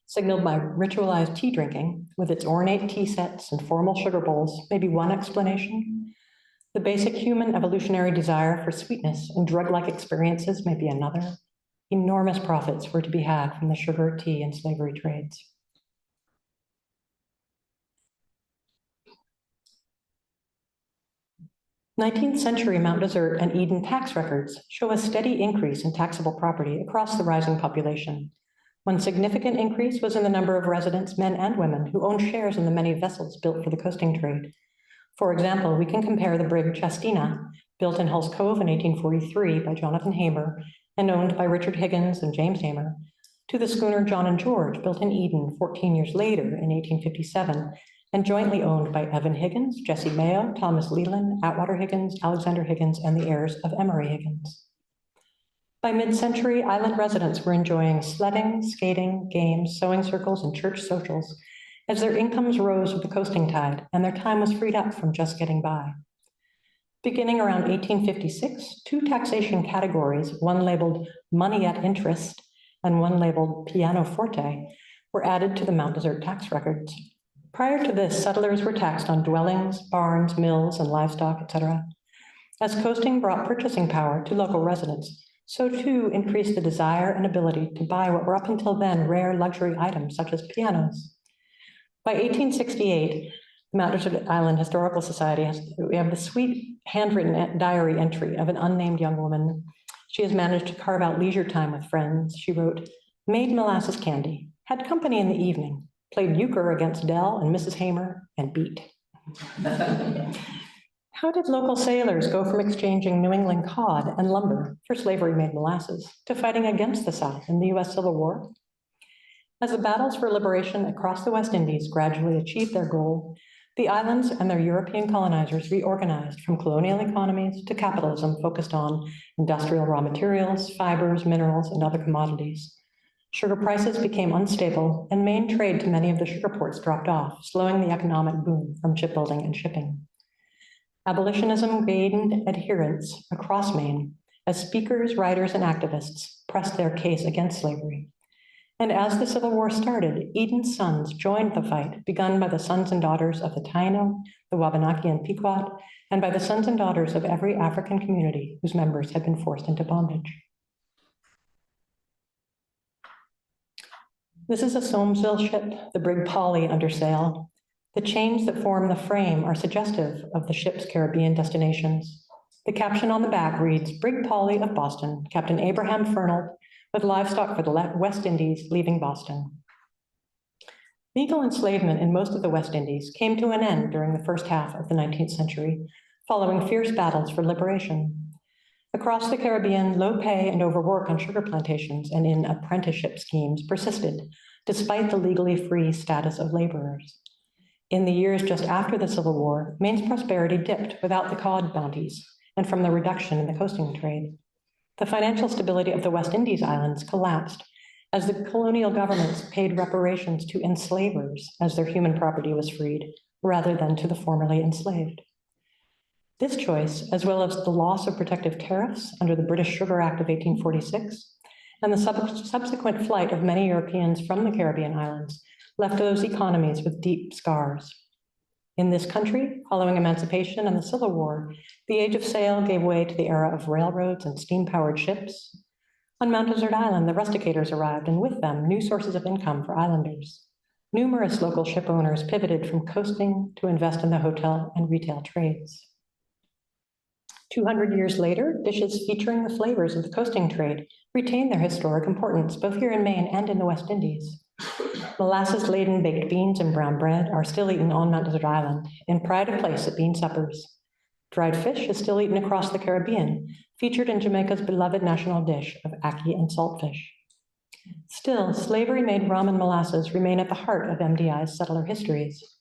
signaled by ritualized tea drinking, with its ornate tea sets and formal sugar bowls, may be one explanation. The basic human evolutionary desire for sweetness and drug-like experiences may be another. Enormous profits were to be had from the sugar, tea, and slavery trades. Nineteenth century Mount Desert and Eden tax records show a steady increase in taxable property across the rising population. One significant increase was in the number of residents, men and women, who owned shares in the many vessels built for the coasting trade. For example, we can compare the brig Chestina, built in Hull's Cove in 1843 by Jonathan Hamer and owned by Richard Higgins and James Hamer, to the schooner John and George, built in Eden 14 years later in 1857, and jointly owned by Evan Higgins, Jesse Mayo, Thomas Leland, Atwater Higgins, Alexander Higgins, and the heirs of Emery Higgins. By mid-century, island residents were enjoying sledding, skating, games, sewing circles, and church socials as their incomes rose with the coasting tide and their time was freed up from just getting by. Beginning around 1856, two taxation categories, one labeled money at interest and one labeled pianoforte, were added to the Mount Desert tax records. Prior to this, settlers were taxed on dwellings, barns, mills, and livestock, etc. As coasting brought purchasing power to local residents, so too increased the desire and ability to buy what were up until then rare luxury items such as pianos. By 1868, the Mount Desert Island Historical Society we have the sweet handwritten diary entry of an unnamed young woman. She has managed to carve out leisure time with friends. She wrote, "Made molasses candy, had company in the evening, played euchre against Dell and Mrs. Hamer, and beat." How did local sailors go from exchanging New England cod and lumber for slavery-made molasses to fighting against the South in the US Civil War? As the battles for liberation across the West Indies gradually achieved their goal, the islands and their European colonizers reorganized from colonial economies to capitalism focused on industrial raw materials, fibers, minerals, and other commodities. Sugar prices became unstable, and Maine trade to many of the sugar ports dropped off, slowing the economic boom from shipbuilding and shipping. Abolitionism gained adherents across Maine as speakers, writers, and activists pressed their case against slavery. And as the Civil War started, Eden's sons joined the fight begun by the sons and daughters of the Taino, the Wabanaki, and Pequot, and by the sons and daughters of every African community whose members had been forced into bondage. This is a Soamesville ship, the brig Polly under sail. The chains that form the frame are suggestive of the ship's Caribbean destinations. The caption on the back reads, "Brig Polly of Boston, Captain Abraham Fernald, with livestock for the West Indies, leaving Boston." Legal enslavement in most of the West Indies came to an end during the first half of the 19th century, following fierce battles for liberation. Across the Caribbean, low pay and overwork on sugar plantations and in apprenticeship schemes persisted, despite the legally free status of laborers. In the years just after the Civil War, Maine's prosperity dipped without the cod bounties and from the reduction in the coasting trade. The financial stability of the West Indies islands collapsed as the colonial governments paid reparations to enslavers as their human property was freed, rather than to the formerly enslaved. This choice, as well as the loss of protective tariffs under the British Sugar Act of 1846, and the subsequent flight of many Europeans from the Caribbean islands, left those economies with deep scars. In this country, following emancipation and the Civil War, the age of sail gave way to the era of railroads and steam-powered ships. On Mount Desert Island, the rusticators arrived, and with them, new sources of income for islanders. Numerous local ship owners pivoted from coasting to invest in the hotel and retail trades. 200 years later, dishes featuring the flavors of the coasting trade retain their historic importance, both here in Maine and in the West Indies. Molasses-laden baked beans and brown bread are still eaten on Mount Desert Island in pride of place at bean suppers. Dried fish is still eaten across the Caribbean, featured in Jamaica's beloved national dish of ackee and saltfish. Still, slavery-made rum and molasses remain at the heart of MDI's settler histories.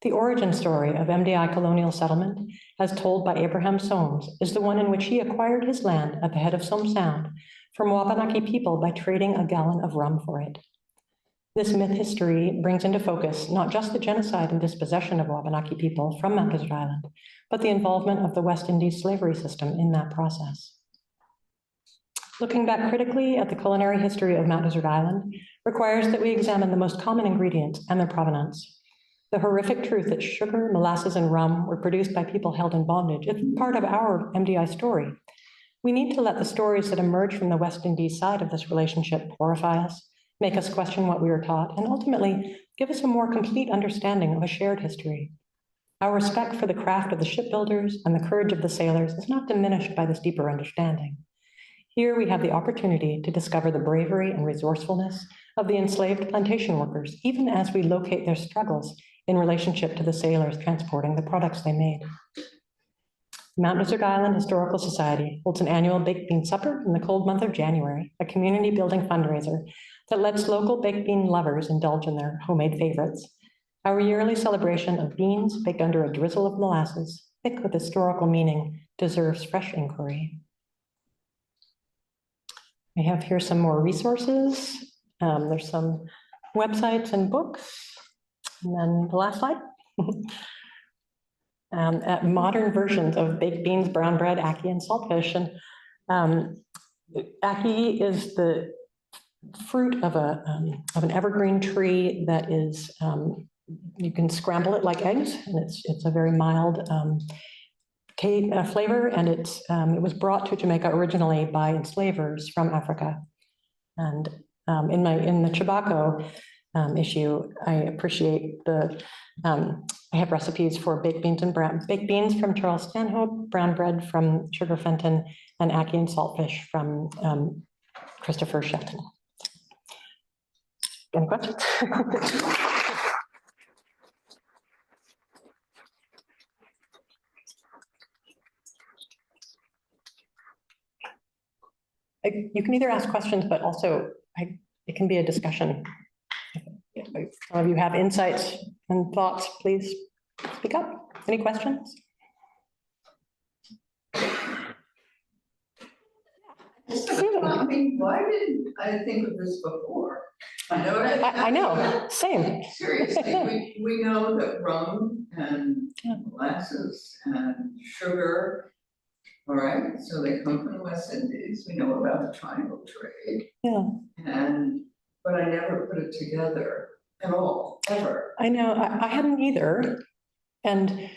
The origin story of MDI colonial settlement, as told by Abraham Soames, is the one in which he acquired his land at the head of Soame Sound from Wabanaki people by trading a gallon of rum for it. This myth history brings into focus not just the genocide and dispossession of Wabanaki people from Mount Desert Island, but the involvement of the West Indies slavery system in that process. Looking back critically at the culinary history of Mount Desert Island requires that we examine the most common ingredients and their provenance. The horrific truth that sugar, molasses, and rum were produced by people held in bondage is part of our MDI story. We need to let the stories that emerge from the West Indies side of this relationship horrify us, make us question what we were taught, and ultimately give us a more complete understanding of a shared history. Our respect for the craft of the shipbuilders and the courage of the sailors is not diminished by this deeper understanding. Here we have the opportunity to discover the bravery and resourcefulness of the enslaved plantation workers, even as we locate their struggles in relationship to the sailors transporting the products they made. The Mount Desert Island Historical Society holds an annual baked bean supper in the cold month of January, a community building fundraiser that lets local baked bean lovers indulge in their homemade favorites. Our yearly celebration of beans baked under a drizzle of molasses, thick with historical meaning, deserves fresh inquiry. I have here some more resources. There's some websites and books. And then the last slide. Modern versions of baked beans, brown bread, ackee, and saltfish. And ackee is the fruit of an evergreen tree that is, you can scramble it like eggs, and it's a very mild flavor, and it was brought to Jamaica originally by enslavers from Africa. And in the Chebacco issue, I appreciate I have recipes for baked beans from Charles Stanhope, brown bread from Sugar Fenton, and ackee and saltfish from Christopher Shelton. Any questions? You can either ask questions, but also it can be a discussion. If some of you have insights and thoughts, please speak up. Any questions? I mean, why didn't I think of this before? I know, same. Seriously, we know that rum and molasses and sugar, all right, so they come from the West Indies. We know about the triangle trade. Yeah. But I never put it together at all, ever. I know, I hadn't either. And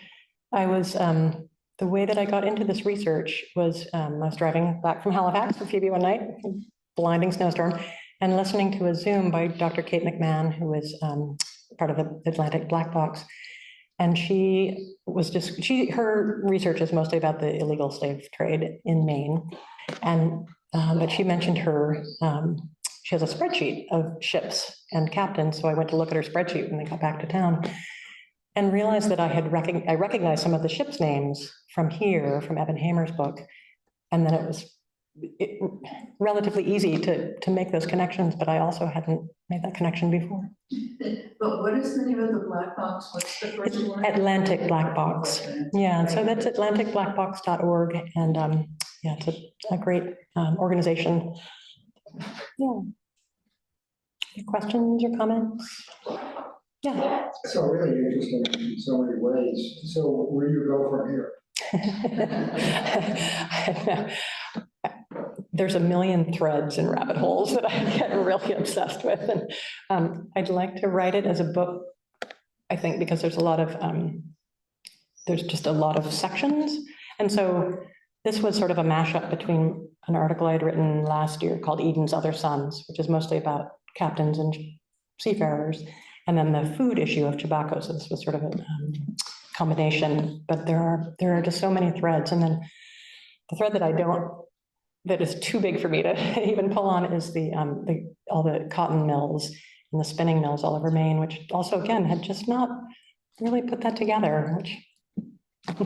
I was, the way that I got into this research was I was driving back from Halifax with Phoebe one night, blinding snowstorm, and listening to a Zoom by Dr. Kate McMahon, who is part of the Atlantic Black Box. And she was her research is mostly about the illegal slave trade in Maine. And, but she mentioned she has a spreadsheet of ships and captains. So I went to look at her spreadsheet when they got back to town and realized that I recognized some of the ships' names from here, from Evan Hamer's book. And then it was relatively easy to make those connections, but I also hadn't made that connection before. But what is the name of the black box? What's the first one? Atlantic Black Box. Yeah, so that's atlanticblackbox.org. And yeah, it's a great organization. Yeah. Any questions or comments? Yeah. So really interesting in so many ways. So where do you go from here? There's a million threads and rabbit holes that I get really obsessed with. And I'd like to write it as a book, I think, because there's just a lot of sections. And so this was sort of a mashup between an article I had written last year called Eden's Other Sons, which is mostly about captains and seafarers, and then the food issue of Chebacco. So this was sort of a combination, but there are just so many threads. And then the thread that is too big for me to even pull on is all the cotton mills and the spinning mills all over Maine, which also, again, had just not really put that together, which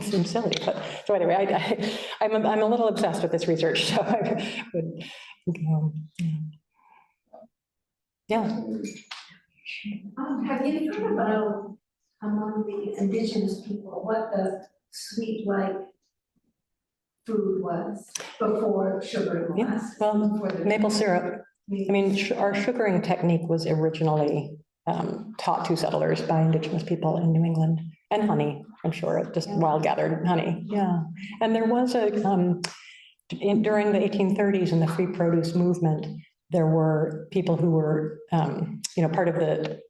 seems silly. But so anyway, I'm a little obsessed with this research, so I would yeah. Have you heard about among the indigenous people what the sweet like food was before sugar and molasses? Yeah, well, maple syrup. I mean, our sugaring technique was originally taught to settlers by indigenous people in New England, and honey, I'm sure, just wild gathered honey. Yeah, and there was during the 1830s in the free produce movement, there were people who were, part of the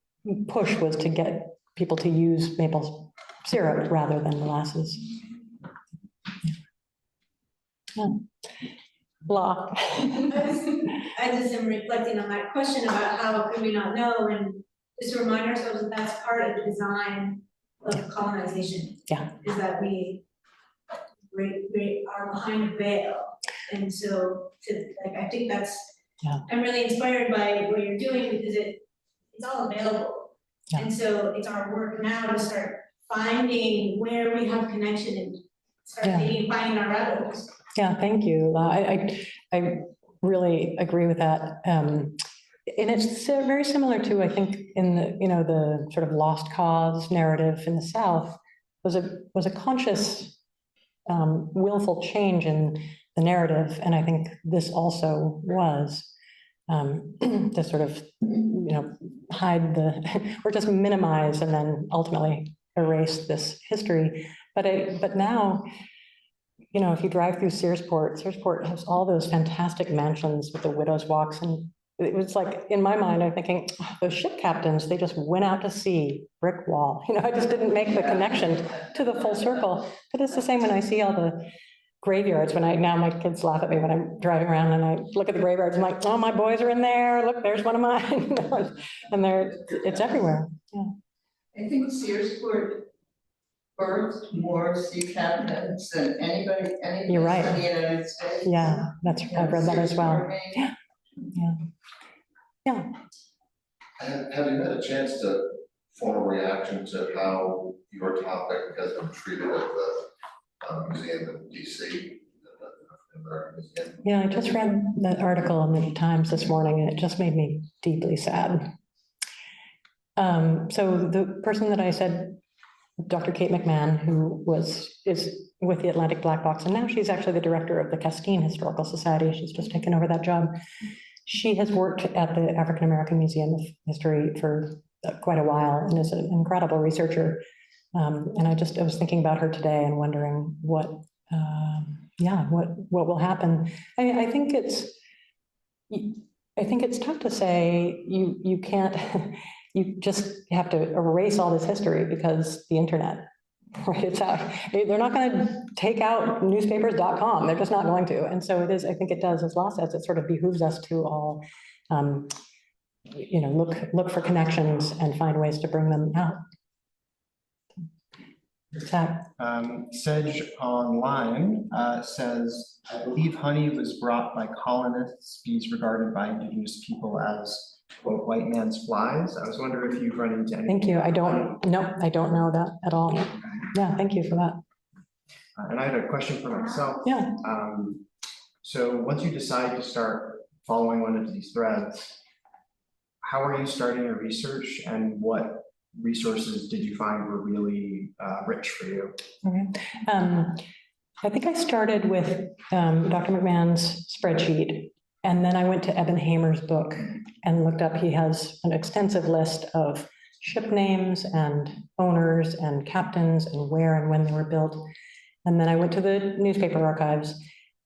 push was to get people to use maple syrup rather than molasses. Yeah. Law. I just am reflecting on that question about how could we not know, and just to remind ourselves that that's part of the design of colonization. Yeah. Is that we are behind a veil. And so I think that's, I'm really inspired by what you're doing because it's all available. Yeah. And so it's our work now to start finding where we have connection and start finding our rabbit holes. Yeah, thank you. I really agree with that. And it's very similar to, I think, in the sort of lost cause narrative in the South was a conscious, willful change in the narrative. And I think this also was to sort of, hide or just minimize and then ultimately erase this history. But now, if you drive through Searsport has all those fantastic mansions with the widow's walks. And it was like, in my mind, I'm thinking, those ship captains, they just went out to sea, brick wall. I just didn't make the connection to the full circle. But it's the same when I see all the graveyards. Now my kids laugh at me when I'm driving around and I look at the graveyards. I'm like, oh, my boys are in there. Look, there's one of mine. And it's everywhere. Yeah. I think Searsport birthed more sea captains than anybody You're right. in the United States. Yeah, I've read that as well. Yeah. Have you had a chance to form a reaction to how your topic has been treated at the museum in DC? Yeah, I just read that article in the Times this morning, and it just made me deeply sad. So the person that I said, Dr. Kate McMahon, who is with the Atlantic Black Box, and now she's actually the director of the Castine Historical Society. She's just taken over that job. She has worked at the African American Museum of History for quite a while and is an incredible researcher. And I was thinking about her today and wondering what will happen. I think it's tough to say you can't. You just have to erase all this history because the internet, right? It's out. They're not going to take out newspapers.com. They're just not going to. And so I think it does, as Law says, it sort of behooves us to all, look for connections and find ways to bring them out. Sedge Online says, I believe honey was brought by colonists, bees regarded by indigenous people as, quote, white man's flies. I was wondering if you've run into anything. Thank you. I don't know that at all. Okay. Yeah, thank you for that. And I had a question for myself. Yeah. So once you decide to start following one of these threads, how are you starting your research, and what resources did you find were really rich for you? Okay. I think I started with Dr. McMahon's spreadsheet, and then I went to Eben Hamer's book and looked up. He has an extensive list of ship names and owners and captains and where and when they were built. And then I went to the newspaper archives.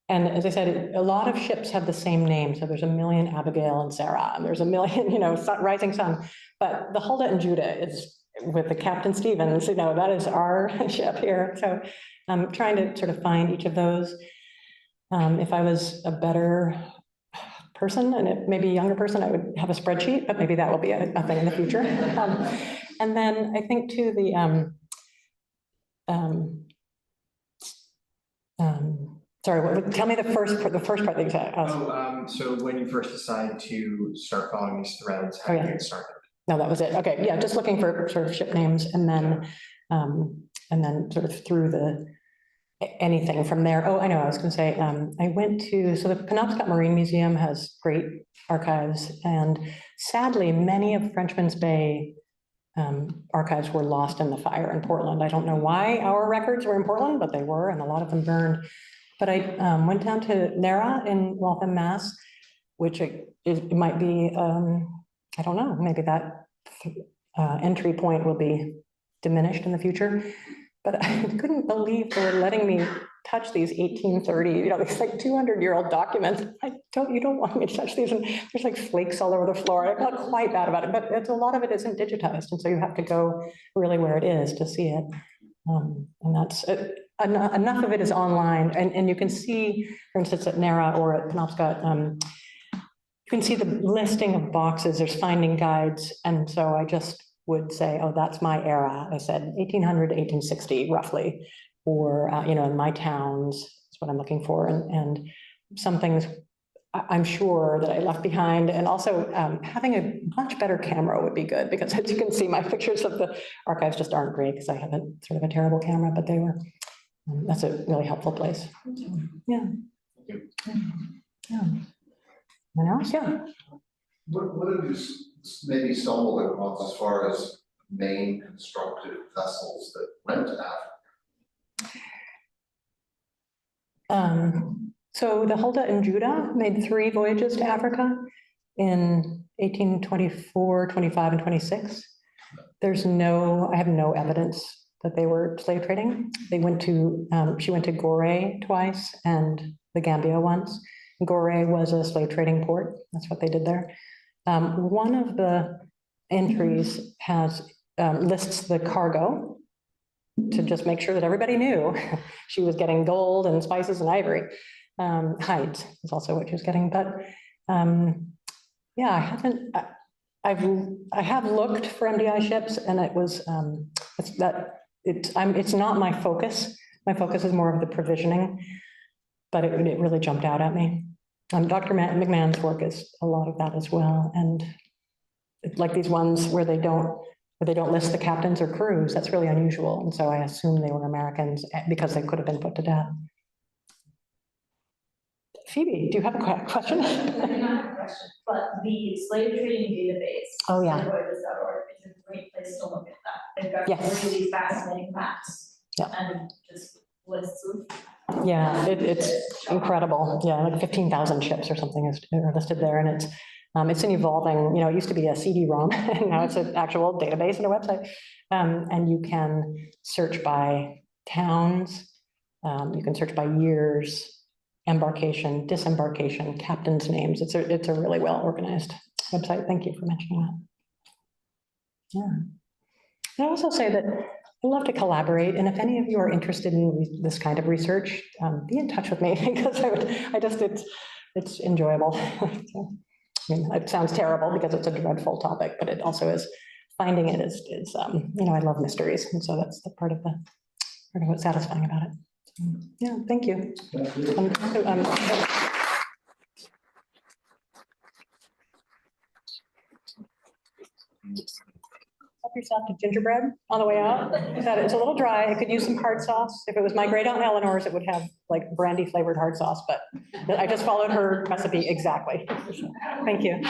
And as I said, a lot of ships have the same name. So there's a million Abigail and Sarah, and there's a million, Rising Sun. But the Huldah and Judah is with the Captain Stevens, that is our ship here. So I'm trying to sort of find each of those. If I was a better person and maybe a younger person, I would have a spreadsheet, but maybe that will be a thing in the future. And then I think too, sorry, tell me the first part that you said. So when you first decide to start following these threads, how did you get started? No, that was it. Okay, yeah, just looking for sort of ship names, and then sort of through anything from there. Oh, I know, I was going to say, I went to, so the Penobscot Marine Museum has great archives, and sadly, many of Frenchman's Bay archives were lost in the fire in Portland. I don't know why our records were in Portland, but they were, and a lot of them burned. But I went down to NARA in Waltham, Mass, which it might be, I don't know, maybe that entry point will be diminished in the future. But I couldn't believe they were letting me touch these 1830, these like 200-year-old documents. You don't want me to touch these. And there's like flakes all over the floor. I'm not quite bad about it, but a lot of it isn't digitized. And so you have to go really where it is to see it. And that's enough of it is online. And you can see, for instance, at NARA or at Penobscot, you can see the listing of boxes. There's finding guides. And so I just would say, oh, that's my era. I said 1800 to 1860, roughly, or, in my towns is what I'm looking for. And some things I'm sure that I left behind. And also having a much better camera would be good, because as you can see, my pictures of the archives just aren't great because I have sort of a terrible camera, but they were, that's a really helpful place. Yeah. Yeah. Anyone else? Yeah. What have you maybe stumbled across as far as main constructed vessels that went to Africa? So the Huldah and Judah made 3 voyages to Africa in 1824, 25, and 26. I have no evidence that they were slave trading. They went to, she went to Gore twice and the Gambia once. Gore was a slave trading port. That's what they did there. One of the entries lists the cargo to just make sure that everybody knew she was getting gold and spices and ivory. Hides is also what she was getting, but yeah, I have looked for MDI ships, and it was it's not my focus. My focus is more of the provisioning, but it really jumped out at me. Dr. McMahon's work is a lot of that as well, and like these ones where they don't list the captains or crews, that's really unusual, and so I assume they were Americans because they could have been put to death. Phoebe, do you have a question? I do not have a question, but the slave trading database. Oh, yeah. Slaveholders.org is a great place to look at that. They've got Yes. really fascinating maps. Yeah. And just lists of. Yeah, it's incredible. Yeah, like 15,000 ships or something are listed there, and it's an evolving, it used to be a CD-ROM, and now it's an actual database and a website. And you can search by towns, you can search by years, embarkation, disembarkation, captains' names. It's a really well-organized website. Thank you for mentioning that. Yeah. I also say that I love to collaborate, and if any of you are interested in this kind of research, be in touch with me because it's enjoyable. So, I mean, it sounds terrible because it's a dreadful topic, but it also is. Finding it is I love mysteries, and so that's the part of what's satisfying about it. Yeah, thank you. Thank you. Help yourself to gingerbread on the way out. It's a little dry. It could use some hard sauce. If it was my great aunt Eleanor's, it would have like brandy flavored hard sauce, but I just followed her recipe exactly. Thank you.